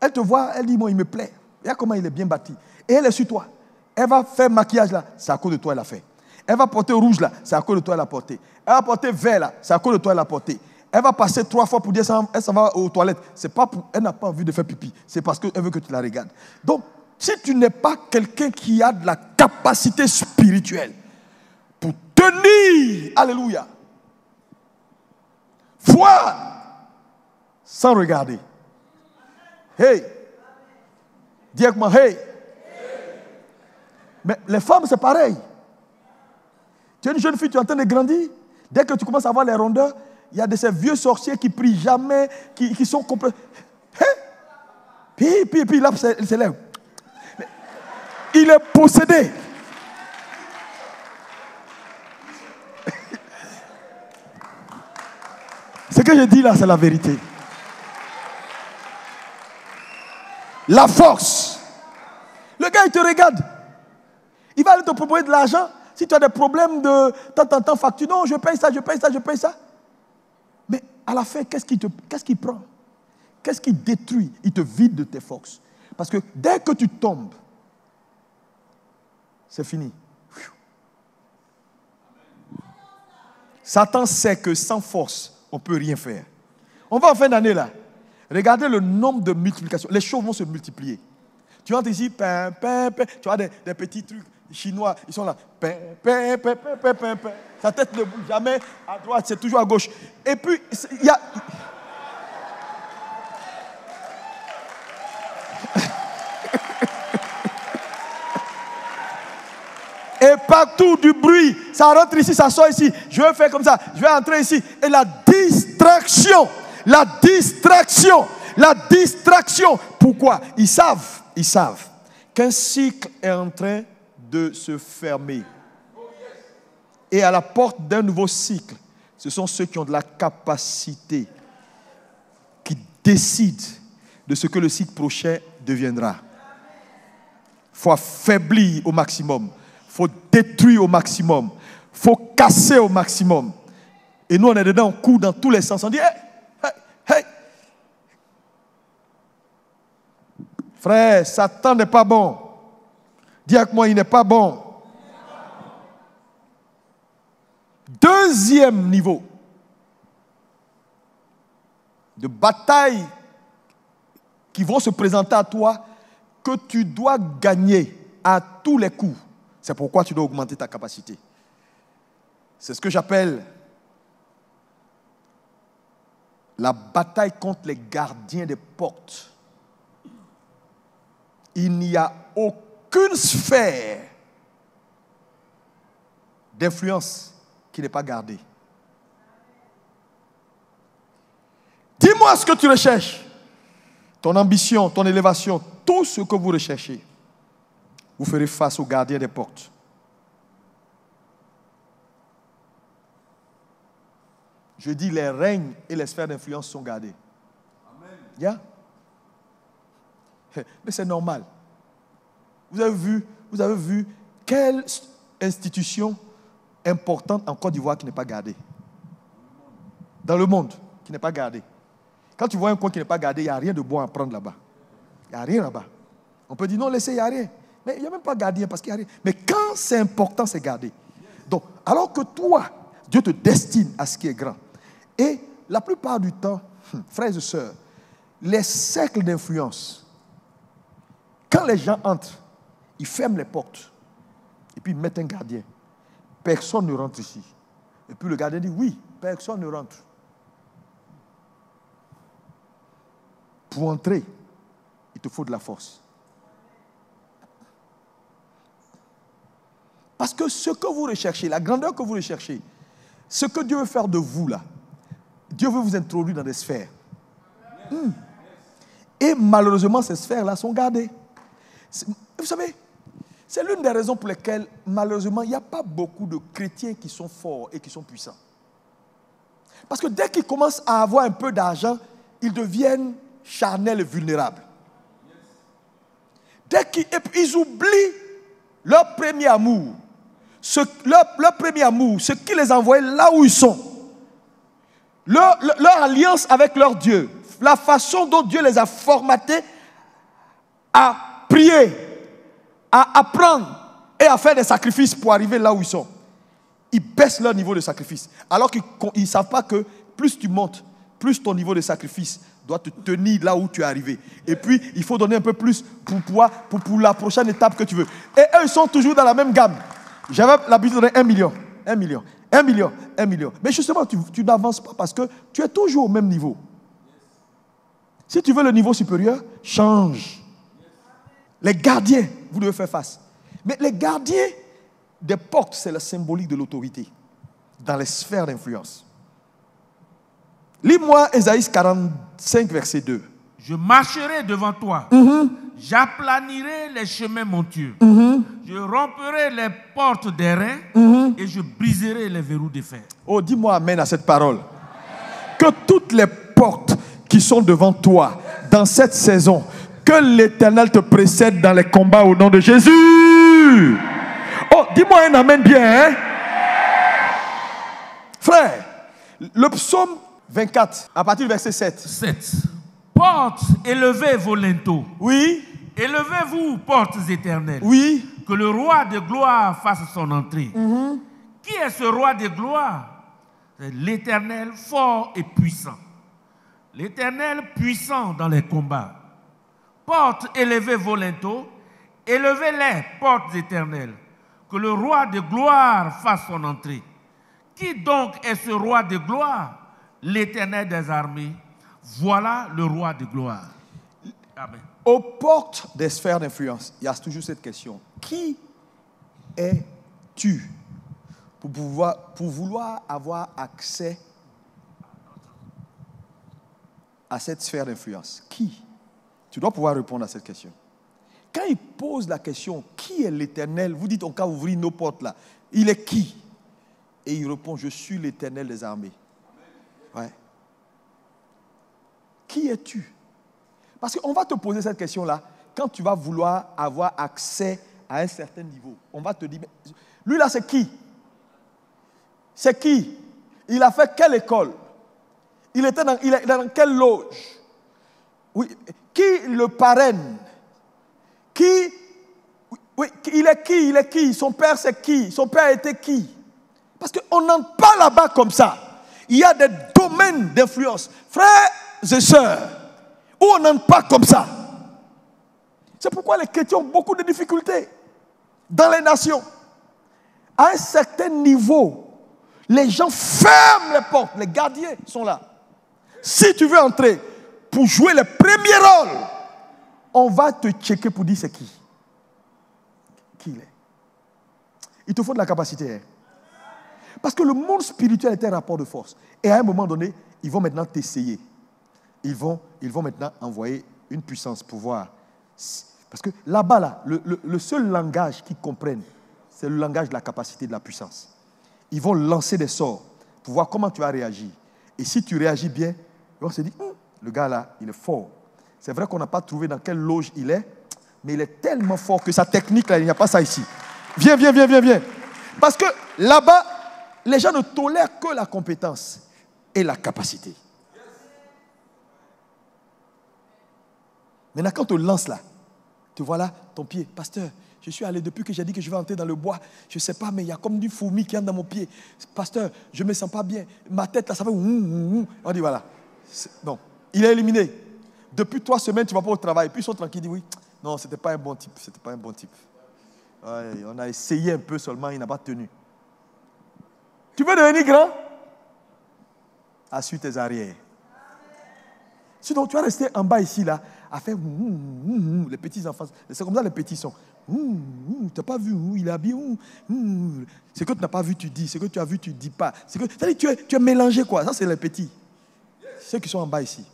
elle te voit, elle dit, moi, il me plaît. Regarde comment il est bien bâti. Et elle est sur toi. Elle va faire maquillage là, c'est à cause de toi elle a fait. Elle va porter rouge là, c'est à cause de toi elle a porté. Elle va porter vert là, c'est à cause de toi elle a porté. Elle va passer 3 fois pour dire elle s'en va aux toilettes. C'est pas pour, elle n'a pas envie de faire pipi. C'est parce qu'elle veut que tu la regardes. Donc, si tu n'es pas quelqu'un qui a de la capacité spirituelle pour tenir, alléluia, voir sans regarder. Hey, dis avec moi, hey. Mais les femmes, c'est pareil. Tu es une jeune fille, tu es en train de grandir. Dès que tu commences à avoir les rondeurs, il y a de ces vieux sorciers qui prient jamais, qui sont complètement. Hey. Puis là, il se lève. Il est possédé. Ce que je dis là, c'est la vérité. La force. Le gars, il te regarde. Il va aller te proposer de l'argent. Si tu as des problèmes de tant facture, non, je paye ça. Mais à la fin, qu'est-ce qu'il prend? Qu'est-ce qu'il détruit? Il te vide de tes forces. Parce que dès que tu tombes, c'est fini. Satan sait que sans force, on ne peut rien faire. On va en fin d'année là. Regardez le nombre de multiplications. Les choses vont se multiplier. Tu entres ici, tu vois des petits trucs chinois, ils sont là. Sa tête ne bouge jamais à droite, c'est toujours à gauche. Et puis, il y a... Et partout du bruit, ça rentre ici, ça sort ici. Je vais faire comme ça, je vais entrer ici. Et la distraction. Pourquoi? Ils savent qu'un cycle est en train de se fermer. Et à la porte d'un nouveau cycle, ce sont ceux qui ont de la capacité, qui décident de ce que le cycle prochain deviendra. Il faut affaiblir au maximum. Il faut détruire au maximum. Il faut casser au maximum. Et nous, on est dedans, on court dans tous les sens. On dit, hey. Frère, Satan n'est pas bon. Dis avec moi, il n'est pas bon. Deuxième niveau de bataille qui vont se présenter à toi, que tu dois gagner à tous les coups. C'est pourquoi tu dois augmenter ta capacité. C'est ce que j'appelle la bataille contre les gardiens des portes. Il n'y a aucune sphère d'influence qui n'est pas gardée. Dis-moi ce que tu recherches. Ton ambition, ton élévation, tout ce que vous recherchez. Vous ferez face aux gardiens des portes. Je dis, les règnes et les sphères d'influence sont gardés. Amen. Yeah? Mais c'est normal. Vous avez vu quelle institution importante en Côte d'Ivoire qui n'est pas gardée? Dans le monde, qui n'est pas gardée. Quand tu vois un coin qui n'est pas gardé, il n'y a rien de bon à prendre là-bas. Il n'y a rien là-bas. On peut dire non, laissez, il n'y a rien. Mais il n'y a même pas gardien parce qu'il n'y a rien. Mais quand c'est important, c'est gardé. Donc, alors que toi, Dieu te destine à ce qui est grand. Et la plupart du temps, frères et sœurs, les cercles d'influence, quand les gens entrent, ils ferment les portes et puis ils mettent un gardien. Personne ne rentre ici. Et puis le gardien dit, oui, personne ne rentre. Pour entrer, il te faut de la force. Parce que ce que vous recherchez, la grandeur que vous recherchez, ce que Dieu veut faire de vous là, Dieu veut vous introduire dans des sphères. Et malheureusement, ces sphères-là sont gardées. Vous savez, c'est l'une des raisons pour lesquelles, malheureusement, il n'y a pas beaucoup de chrétiens qui sont forts et qui sont puissants. Parce que dès qu'ils commencent à avoir un peu d'argent, ils deviennent charnels et vulnérables. Dès qu'ils oublient leur premier amour, leur premier amour, ce qui les a envoyés là où ils sont, leur alliance avec leur Dieu, la façon dont Dieu les a formatés à prier, à apprendre et à faire des sacrifices pour arriver là où ils sont. Ils baissent leur niveau de sacrifice. Alors qu'ils ne savent pas que plus tu montes, plus ton niveau de sacrifice doit te tenir là où tu es arrivé. Et puis, il faut donner un peu plus pour la prochaine étape que tu veux. Et eux, ils sont toujours dans la même gamme. J'avais l'habitude de donner 1 million, 1 million, 1 million, 1 million. Mais justement, tu n'avances pas parce que tu es toujours au même niveau. Si tu veux le niveau supérieur, change. Les gardiens, vous devez faire face. Mais les gardiens des portes, c'est la symbolique de l'autorité dans les sphères d'influence. Lis-moi Ésaïe 45, verset 2. Je marcherai devant toi. J'aplanirai les chemins montueux. Je romperai les portes des reins et je briserai les verrous de fer. Oh, dis-moi amen à cette parole. Que toutes les portes qui sont devant toi dans cette saison, que l'Éternel te précède dans les combats au nom de Jésus. Oh, dis-moi un amen bien. Hein? Frère, le psaume 24, à partir du verset 7. 7. Portes, élevez vos linteaux. Oui. Élevez-vous, portes éternelles. Oui. Que le roi de gloire fasse son entrée. Qui est ce roi de gloire? C'est l'Éternel fort et puissant. L'Éternel puissant dans les combats. Portes, élevez vos linteaux. Élevez-les, portes éternelles. Que le roi de gloire fasse son entrée. Qui donc est ce roi de gloire? L'Éternel des armées. Voilà le roi de gloire. Amen. Aux portes des sphères d'influence, il y a toujours cette question. Qui es-tu pour vouloir avoir accès à cette sphère d'influence? Qui? Tu dois pouvoir répondre à cette question. Quand il pose la question, qui est l'Éternel? Vous dites, on va ouvrir nos portes là. Il est qui? Et il répond, je suis l'Éternel des armées. Ouais. Qui es-tu? Parce qu'on va te poser cette question-là quand tu vas vouloir avoir accès à un certain niveau. On va te dire, lui là c'est qui? C'est qui? Il a fait quelle école? Il est dans quelle loge? Oui. Qui le parraine? Oui, il est qui? Il est qui? Son père c'est qui? Son père était qui? Parce qu'on n'entre pas là-bas comme ça. Il y a des domaines d'influence. Frères et sœurs, où on n'entre pas comme ça. C'est pourquoi les chrétiens ont beaucoup de difficultés dans les nations. À un certain niveau, les gens ferment les portes. Les gardiens sont là. Si tu veux entrer pour jouer le premier rôle, on va te checker pour dire c'est qui. Qui il est. Il te faut de la capacité. Hein? Parce que le monde spirituel est un rapport de force. Et à un moment donné, ils vont maintenant t'essayer. Ils vont maintenant envoyer une puissance pour voir. Parce que là-bas, là, le seul langage qu'ils comprennent, c'est le langage de la capacité, de la puissance. Ils vont lancer des sorts pour voir comment tu vas réagir. Et si tu réagis bien, ils vont se dire, le gars là, il est fort. C'est vrai qu'on n'a pas trouvé dans quelle loge il est, mais il est tellement fort que sa technique, là, il n'y a pas ça ici. Viens. Parce que là-bas, les gens ne tolèrent que la compétence et la capacité. Maintenant, quand on te lance là, tu vois là, ton pied, pasteur, Je suis allé depuis que j'ai dit que je vais entrer dans le bois. Je ne sais pas, mais il y a comme une fourmi qui entre dans mon pied. Pasteur, je ne me sens pas bien. Ma tête, là, ça fait On dit voilà. Non, il est éliminé. Depuis 3 semaines, tu ne vas pas au travail. Puis ils sont tranquilles, ils disent oui. Non, ce n'était pas un bon type. C'était pas un bon type. Ouais, on a essayé un peu seulement, il n'a pas tenu. Tu veux devenir grand? Assure tes arrières. Sinon, tu vas rester en bas ici, là, à faire les petits enfants. C'est comme ça les petits sont. Tu n'as pas vu, il est habillé. Ce que tu n'as pas vu, tu dis. Ce que tu as vu, tu ne dis pas. C'est-à-dire tu es mélangé, quoi. Ça, c'est les petits. Ceux qui sont en bas ici.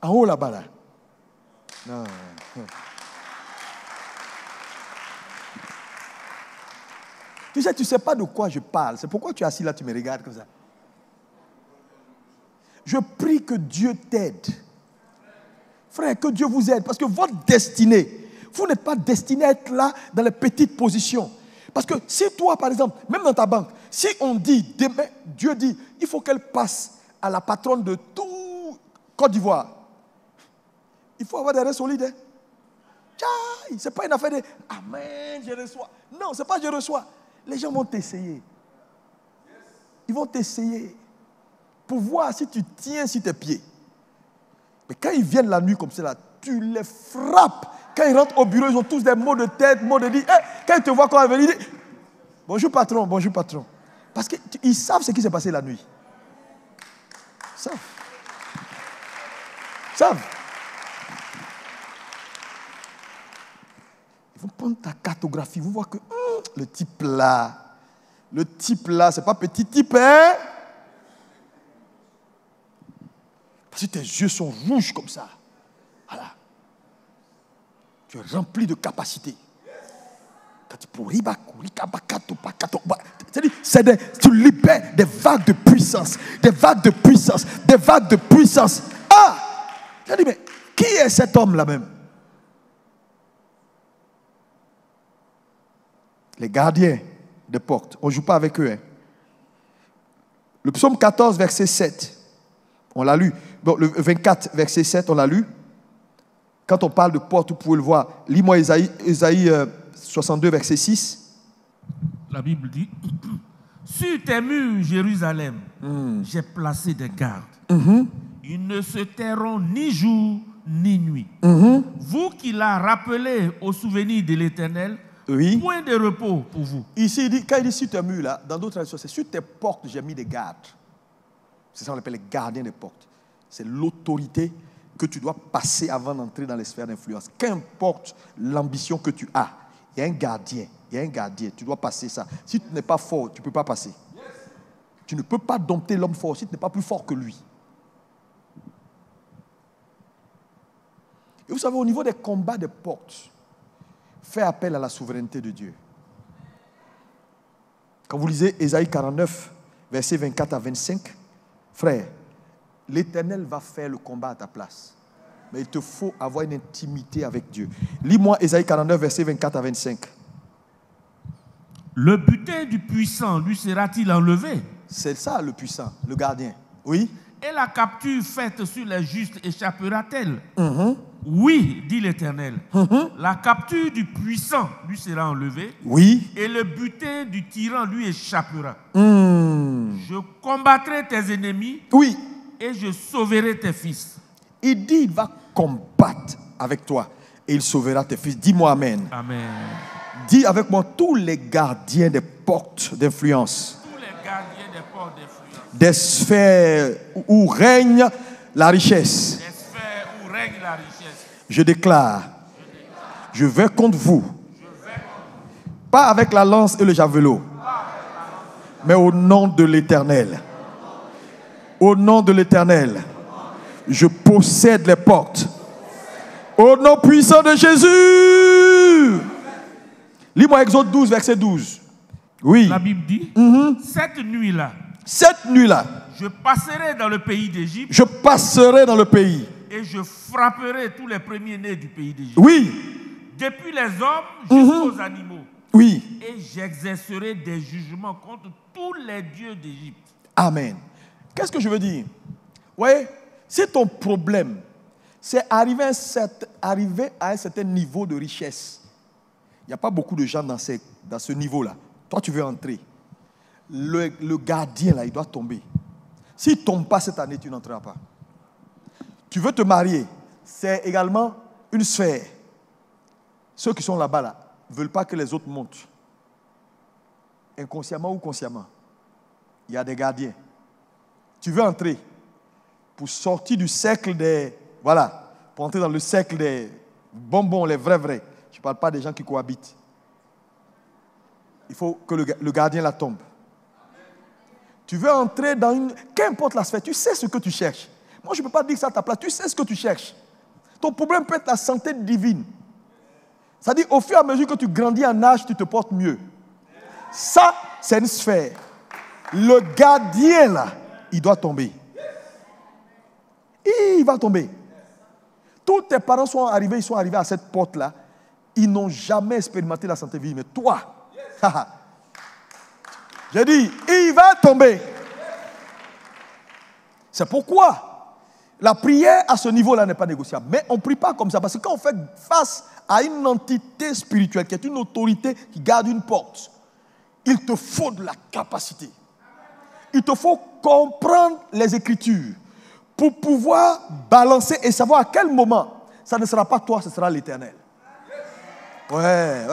En haut, là-bas, là. Non. Tu sais pas de quoi je parle. C'est pourquoi tu es assis là, tu me regardes comme ça. Je prie que Dieu t'aide. Frère, que Dieu vous aide. Parce que votre destinée, vous n'êtes pas destiné à être là dans les petites positions. Parce que si toi, par exemple, même dans ta banque, si on dit, demain, Dieu dit, il faut qu'elle passe à la patronne de tout Côte d'Ivoire. Il faut avoir des reins solides. Ce n'est pas une affaire de Amen, je reçois. Non, ce n'est pas je reçois. Les gens vont t'essayer. Ils vont t'essayer pour voir si tu tiens sur tes pieds. Mais quand ils viennent la nuit comme ça, tu les frappes. Quand ils rentrent au bureau, ils ont tous des maux de tête, maux de lit. Quand ils te voient quand ils viennent, ils disent bonjour patron, bonjour patron. Parce qu'ils savent ce qui s'est passé la nuit. Ils savent. Ils savent. Ils vont prendre ta cartographie, vous voyez que le type là, c'est pas petit type, hein? Parce que tes yeux sont rouges comme ça. Voilà. Tu es rempli de capacité. Tu libères des vagues de puissance. Des vagues de puissance. Des vagues de puissance. Ah! J'ai dit, mais qui est cet homme là même? Les gardiens de porte. On ne joue pas avec eux. Hein. Le psaume 14, verset 7. On l'a lu. Bon, le 24, verset 7, on l'a lu. Quand on parle de porte, vous pouvez le voir. Lis-moi Ésaïe 62, verset 6. La Bible dit, sur tes murs, Jérusalem, j'ai placé des gardes. Ils ne se tairont ni jour ni nuit. Vous qui l'a rappelé au souvenir de l'Éternel, oui. Point de repos pour vous. Ici, quand il dit sur tes murs, là, dans d'autres traductions, c'est sur tes portes, j'ai mis des gardes. C'est ça qu'on appelle les gardiens des portes. C'est l'autorité que tu dois passer avant d'entrer dans les sphères d'influence. Qu'importe l'ambition que tu as, il y a un gardien. Il y a un gardien. Tu dois passer ça. Si tu n'es pas fort, tu ne peux pas passer. Tu ne peux pas dompter l'homme fort si tu n'es pas plus fort que lui. Et vous savez, au niveau des combats des portes, fais appel à la souveraineté de Dieu. Quand vous lisez Ésaïe 49, versets 24 à 25, frère, l'Éternel va faire le combat à ta place. Mais il te faut avoir une intimité avec Dieu. Lis-moi Ésaïe 49, versets 24 à 25. Le butin du puissant lui sera-t-il enlevé? C'est ça le puissant, le gardien. Oui. Et la capture faite sur les justes échappera-t-elle? Oui, dit l'Éternel. La capture du puissant lui sera enlevée. Oui. Et le butin du tyran lui échappera. Je combattrai tes ennemis. Oui. Et je sauverai tes fils. Il dit, il va combattre avec toi. Et il sauvera tes fils. Dis-moi Amen. Amen. Dis avec moi, tous les gardiens des portes d'influence. Tous les gardiens des portes d'influence. Des sphères où règne la richesse. Des sphères où règne la richesse. Je déclare, je vais contre vous. Pas avec la lance et le javelot, mais au nom de l'Éternel. Au nom de l'Éternel, je possède les portes. Au nom puissant de Jésus. Lis-moi Exode 12, verset 12. Oui. La Bible dit, cette nuit-là, je passerai dans le pays d'Égypte. Je passerai dans le pays. Et je frapperai tous les premiers-nés du pays d'Égypte. Oui. Depuis les hommes jusqu'aux animaux. Oui. Et j'exercerai des jugements contre tous les dieux d'Égypte. Amen. Qu'est-ce que je veux dire? Vous voyez, si ton problème, c'est arriver à un certain niveau de richesse, Il n'y a pas beaucoup de gens dans ce niveau-là. Toi, tu veux entrer. Le gardien, là, il doit tomber. S'il ne tombe pas cette année, tu n'entreras pas. Tu veux te marier. C'est également une sphère. Ceux qui sont là-bas, là, ne veulent pas que les autres montent. Inconsciemment ou consciemment. Il y a des gardiens. Tu veux entrer pour sortir du cercle des... Voilà, pour entrer dans le cercle des bonbons, les vrais. Je ne parle pas des gens qui cohabitent. Il faut que le gardien la tombe. Tu veux entrer dans une... Qu'importe la sphère, tu sais ce que tu cherches. Moi, je ne peux pas dire ça à ta place. Tu sais ce que tu cherches. Ton problème peut être la santé divine. C'est-à-dire, au fur et à mesure que tu grandis en âge, tu te portes mieux. Ça, c'est une sphère. Le gardien, là, il doit tomber. Il va tomber. Tous tes parents sont arrivés à cette porte-là. Ils n'ont jamais expérimenté la santé divine. Mais toi, j'ai dit, il va tomber. C'est pourquoi la prière à ce niveau-là n'est pas négociable. Mais on ne prie pas comme ça. Parce que quand on fait face à une entité spirituelle qui est une autorité qui garde une porte, il te faut de la capacité. Il te faut comprendre les Écritures pour pouvoir balancer et savoir à quel moment ça ne sera pas toi, ce sera l'Éternel. Ouais.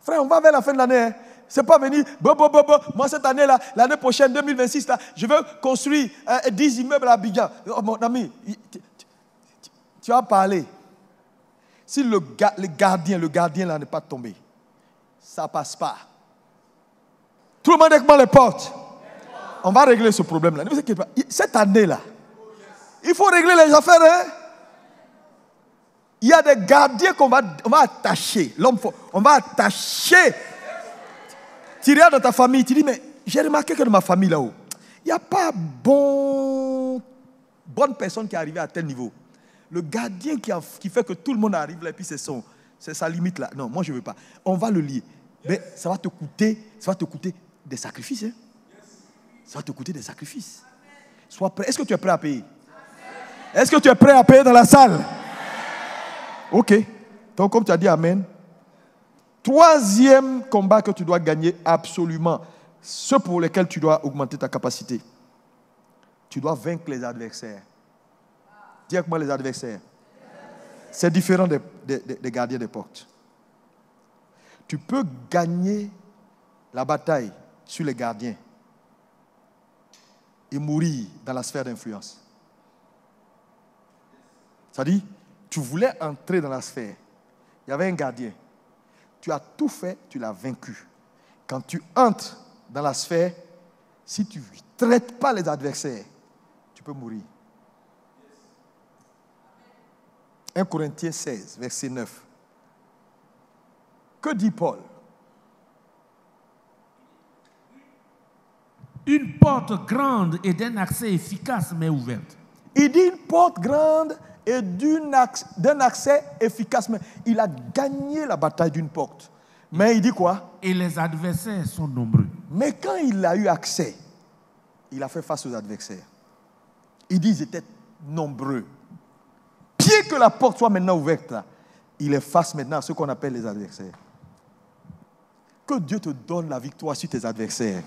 Frère, on va vers la fin de l'année. Hein. C'est pas venir, moi cette année-là, l'année prochaine, 2026, là, je veux construire 10 immeubles à Abidjan. Oh, mon ami, tu vas parler. Si le gardien là n'est pas tombé, ça ne passe pas. Tout le monde avec moi les portes. On va régler ce problème-là. Ne vous inquiétez pas. Cette année-là, il faut régler les affaires. Hein? Il y a des gardiens qu'on va attacher. L'homme, on va attacher. Tu regardes dans ta famille, tu dis, mais j'ai remarqué que dans ma famille là-haut, il n'y a pas bonne personne qui est arrivée à tel niveau. Le gardien qui fait que tout le monde arrive là, et puis c'est sa limite là. Non, moi je ne veux pas. On va le lier. Mais ça va te coûter des sacrifices. Hein? Ça va te coûter des sacrifices. Sois prêt. Est-ce que tu es prêt à payer? Est-ce que tu es prêt à payer dans la salle? Ok. Donc comme tu as dit amen. Troisième combat que tu dois gagner absolument, ce pour lequel tu dois augmenter ta capacité. Tu dois vaincre les adversaires. Dis avec moi les adversaires. C'est différent des gardiens des portes. Tu peux gagner la bataille sur les gardiens et mourir dans la sphère d'influence. C'est-à-dire, tu voulais entrer dans la sphère. Il y avait un gardien. Tu as tout fait, tu l'as vaincu. Quand tu entres dans la sphère, si tu ne traites pas les adversaires, tu peux mourir. 1 Corinthiens 16, verset 9. Que dit Paul? Une porte grande et d'un accès efficace m'est ouverte. Il dit une porte grande et d'un accès efficace. Il a gagné la bataille d'une porte. Mais il dit quoi? Et les adversaires sont nombreux. Mais quand il a eu accès, il a fait face aux adversaires. Il dit qu'ils étaient nombreux. Bien que la porte soit maintenant ouverte, là, il est face maintenant à ce qu'on appelle les adversaires. Que Dieu te donne la victoire sur tes adversaires.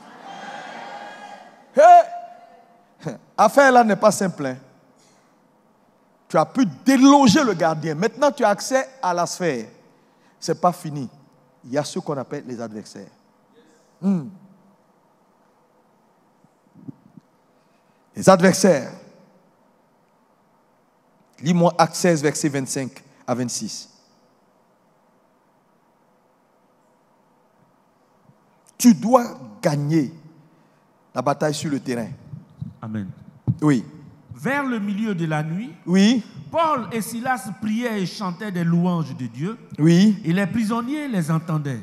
Hey! Affaire là n'est pas simple. Hein? Tu as pu déloger le gardien. Maintenant, tu as accès à la sphère. Ce n'est pas fini. Il y a ce qu'on appelle les adversaires. Les adversaires. Lis-moi Actes 16, versets 25 à 26. Tu dois gagner la bataille sur le terrain. Amen. Oui. Vers le milieu de la nuit, Oui. Paul et Silas priaient et chantaient des louanges de Dieu. Oui. Et les prisonniers les entendaient.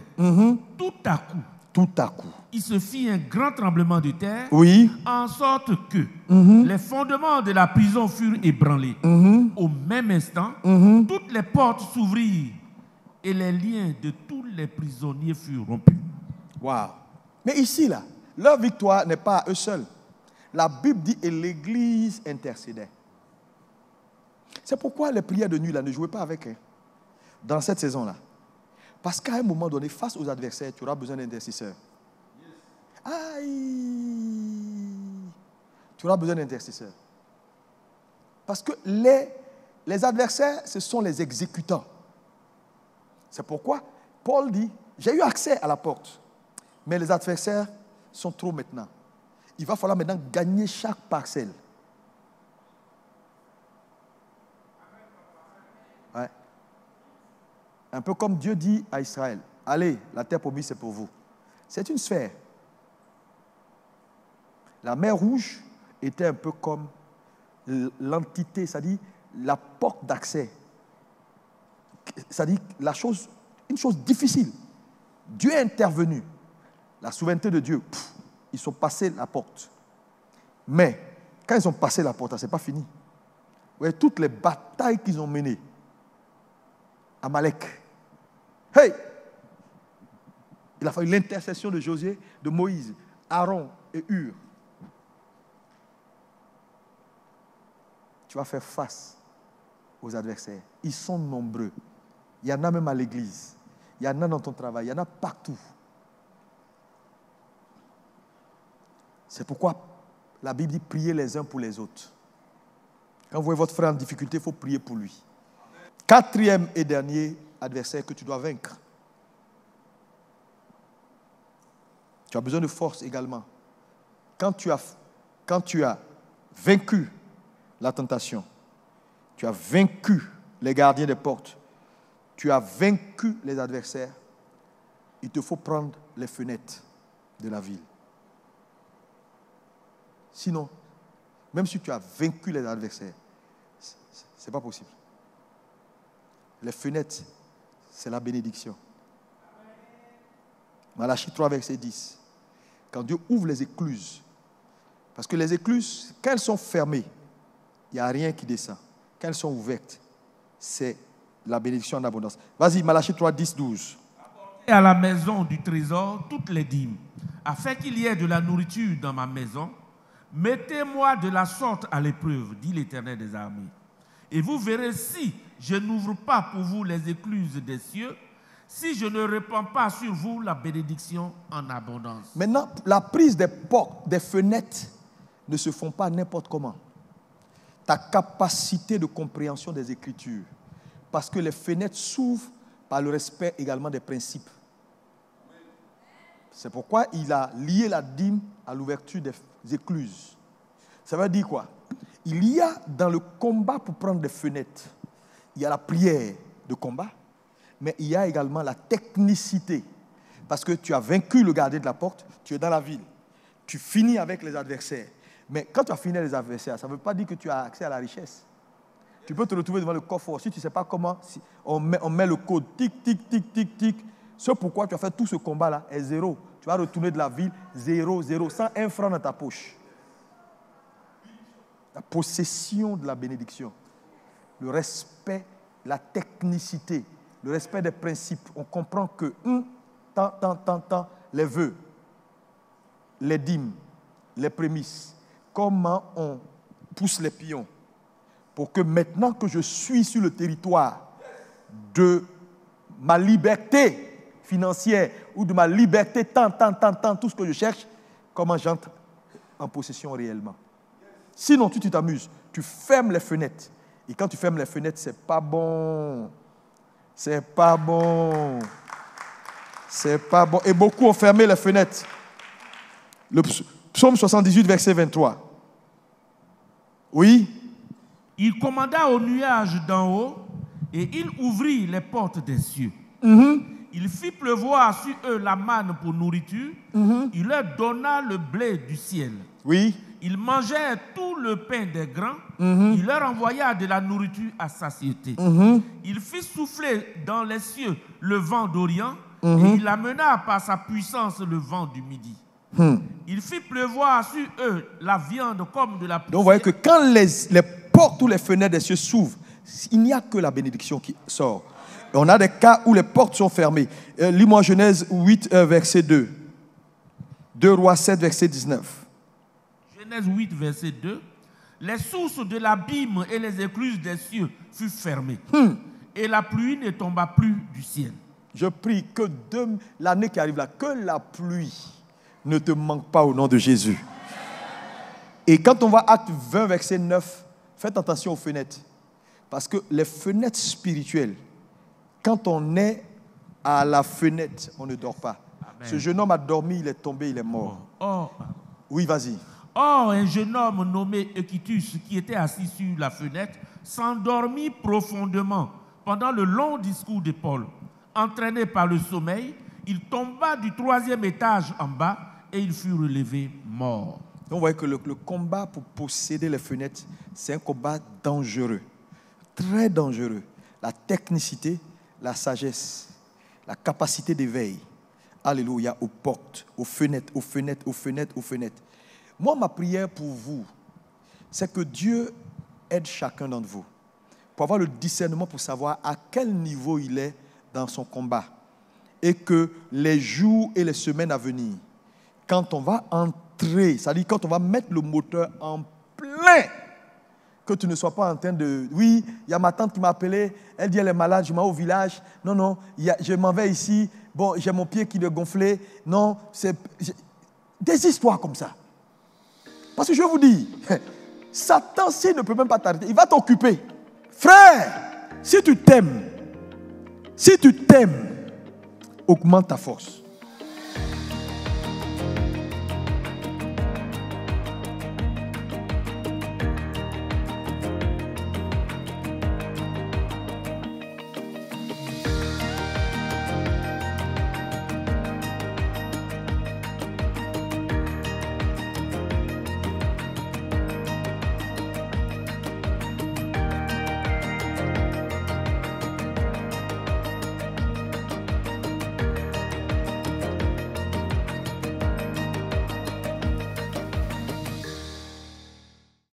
Tout à coup, il se fit un grand tremblement de terre, oui, en sorte que les fondements de la prison furent ébranlés. Au même instant, toutes les portes s'ouvrirent et les liens de tous les prisonniers furent rompus. Wow. Mais ici, là, leur victoire n'est pas à eux seuls. La Bible dit et l'Église intercédait. C'est pourquoi les prières de nuit, là, ne jouez pas avec eux. dans cette saison-là. Parce qu'à un moment donné, face aux adversaires, tu auras besoin d'intercesseurs. Aïe! Tu auras besoin d'intercesseurs. Parce que les adversaires, ce sont les exécutants. C'est pourquoi Paul dit, j'ai eu accès à la porte, mais les adversaires sont trop maintenant. Il va falloir maintenant gagner chaque parcelle. Ouais. Un peu comme Dieu dit à Israël, allez, la terre promise c'est pour vous. C'est une sphère. La mer Rouge était un peu comme l'entité, c'est-à-dire la porte d'accès. C'est-à-dire une chose difficile. Dieu est intervenu. La souveraineté de Dieu, ils sont passés la porte. Mais quand ils ont passé la porte, ce n'est pas fini. Vous voyez, toutes les batailles qu'ils ont menées, Amalek, hey! Il a fallu l'intercession de Josué, de Moïse, Aaron et Hur. Tu vas faire face aux adversaires. Ils sont nombreux. Il y en a même à l'église. Il y en a dans ton travail. Il y en a partout. C'est pourquoi la Bible dit priez les uns pour les autres. Quand vous voyez votre frère en difficulté, il faut prier pour lui. Quatrième et dernier adversaire que tu dois vaincre. Tu as besoin de force également. Quand tu as vaincu la tentation, tu as vaincu les gardiens des portes, tu as vaincu les adversaires, il te faut prendre les fenêtres de la ville. Sinon, même si tu as vaincu les adversaires, ce n'est pas possible. Les fenêtres, c'est la bénédiction. Malachie 3, verset 10. Quand Dieu ouvre les écluses, parce que les écluses, quand elles sont fermées, il n'y a rien qui descend. Quand elles sont ouvertes, c'est la bénédiction en abondance. Vas-y, Malachie 3, 10, 12. Et à la maison du trésor toutes les dîmes, afin qu'il y ait de la nourriture dans ma maison. Mettez-moi de la sorte à l'épreuve, dit l'Éternel des armées. Et vous verrez si je n'ouvre pas pour vous les écluses des cieux, si je ne répands pas sur vous la bénédiction en abondance. Maintenant, la prise des portes, des fenêtres, ne se font pas n'importe comment. Ta capacité de compréhension des Écritures. Parce que les fenêtres s'ouvrent par le respect également des principes. C'est pourquoi il a lié la dîme à l'ouverture des écluses. Ça veut dire quoi? Il y a dans le combat pour prendre des fenêtres, il y a la prière de combat, mais il y a également la technicité. Parce que tu as vaincu le gardien de la porte, tu es dans la ville, tu finis avec les adversaires. Mais quand tu as fini avec les adversaires, ça ne veut pas dire que tu as accès à la richesse. Tu peux te retrouver devant le coffre. Si tu ne sais pas comment, on met le code, tic, tic, tic, tic, tic. Ce pourquoi tu as fait tout ce combat-là est zéro. Tu vas retourner de la ville, 0, 0, sans un franc dans ta poche. La possession de la bénédiction, le respect, la technicité, le respect des principes. On comprend que tant, les vœux, les dîmes, les prémices, comment on pousse les pions pour que maintenant que je suis sur le territoire de ma liberté financière ou de ma liberté tant, tout ce que je cherche, comment j'entre en possession réellement. Sinon, tu t'amuses, tu fermes les fenêtres. Et quand tu fermes les fenêtres, c'est pas bon. C'est pas bon. C'est pas bon. Et beaucoup ont fermé les fenêtres. Le psaume 78, verset 23. Oui. Il commanda aux nuages d'en haut et il ouvrit les portes des cieux. Il fit pleuvoir sur eux la manne pour nourriture. Il leur donna le blé du ciel. Oui. Ils mangeaient tout le pain des grands. Il leur envoya de la nourriture à satiété. Il fit souffler dans les cieux le vent d'Orient. Et il amena par sa puissance le vent du midi. Il fit pleuvoir sur eux la viande comme de la poussière. Donc vous voyez que quand les portes ou les fenêtres des cieux s'ouvrent, il n'y a que la bénédiction qui sort. Et on a des cas où les portes sont fermées. Lis-moi Genèse 8, verset 2. 2 Rois 7, verset 19. Genèse 8, verset 2. Les sources de l'abîme et les écluses des cieux furent fermées. et la pluie ne tomba plus du ciel. Je prie que l'année qui arrive là, que la pluie ne te manque pas au nom de Jésus. Et quand on va Acte 20, verset 9, faites attention aux fenêtres. Parce que les fenêtres spirituelles, quand on est à la fenêtre, on ne dort pas. Amen. Ce jeune homme a dormi, il est tombé, il est mort. Oui, vas-y. Or, un jeune homme nommé Eutychus, qui était assis sur la fenêtre, s'endormit profondément pendant le long discours de Paul. Entraîné par le sommeil, il tomba du 3e étage en bas et il fut relevé mort. Donc, vous voyez que le combat pour posséder les fenêtres, c'est un combat dangereux, très dangereux. La technicité, la sagesse, la capacité d'éveil. Alléluia, aux portes, aux fenêtres, aux fenêtres, aux fenêtres, aux fenêtres. Moi, ma prière pour vous, c'est que Dieu aide chacun d'entre vous pour avoir le discernement pour savoir à quel niveau il est dans son combat. Et que les jours et les semaines à venir, quand on va entrer, c'est-à-dire quand on va mettre le moteur en plein, que tu ne sois pas en train de... Oui, il y a ma tante qui m'a appelé, elle dit elle est malade, je m'en vais au village. Non, je m'en vais ici, bon, j'ai mon pied qui est gonflé. Non, c'est... Des histoires comme ça. Parce que je vous dis, Satan, s'il ne peut même pas t'arrêter, il va t'occuper. Frère, si tu t'aimes, augmente ta force.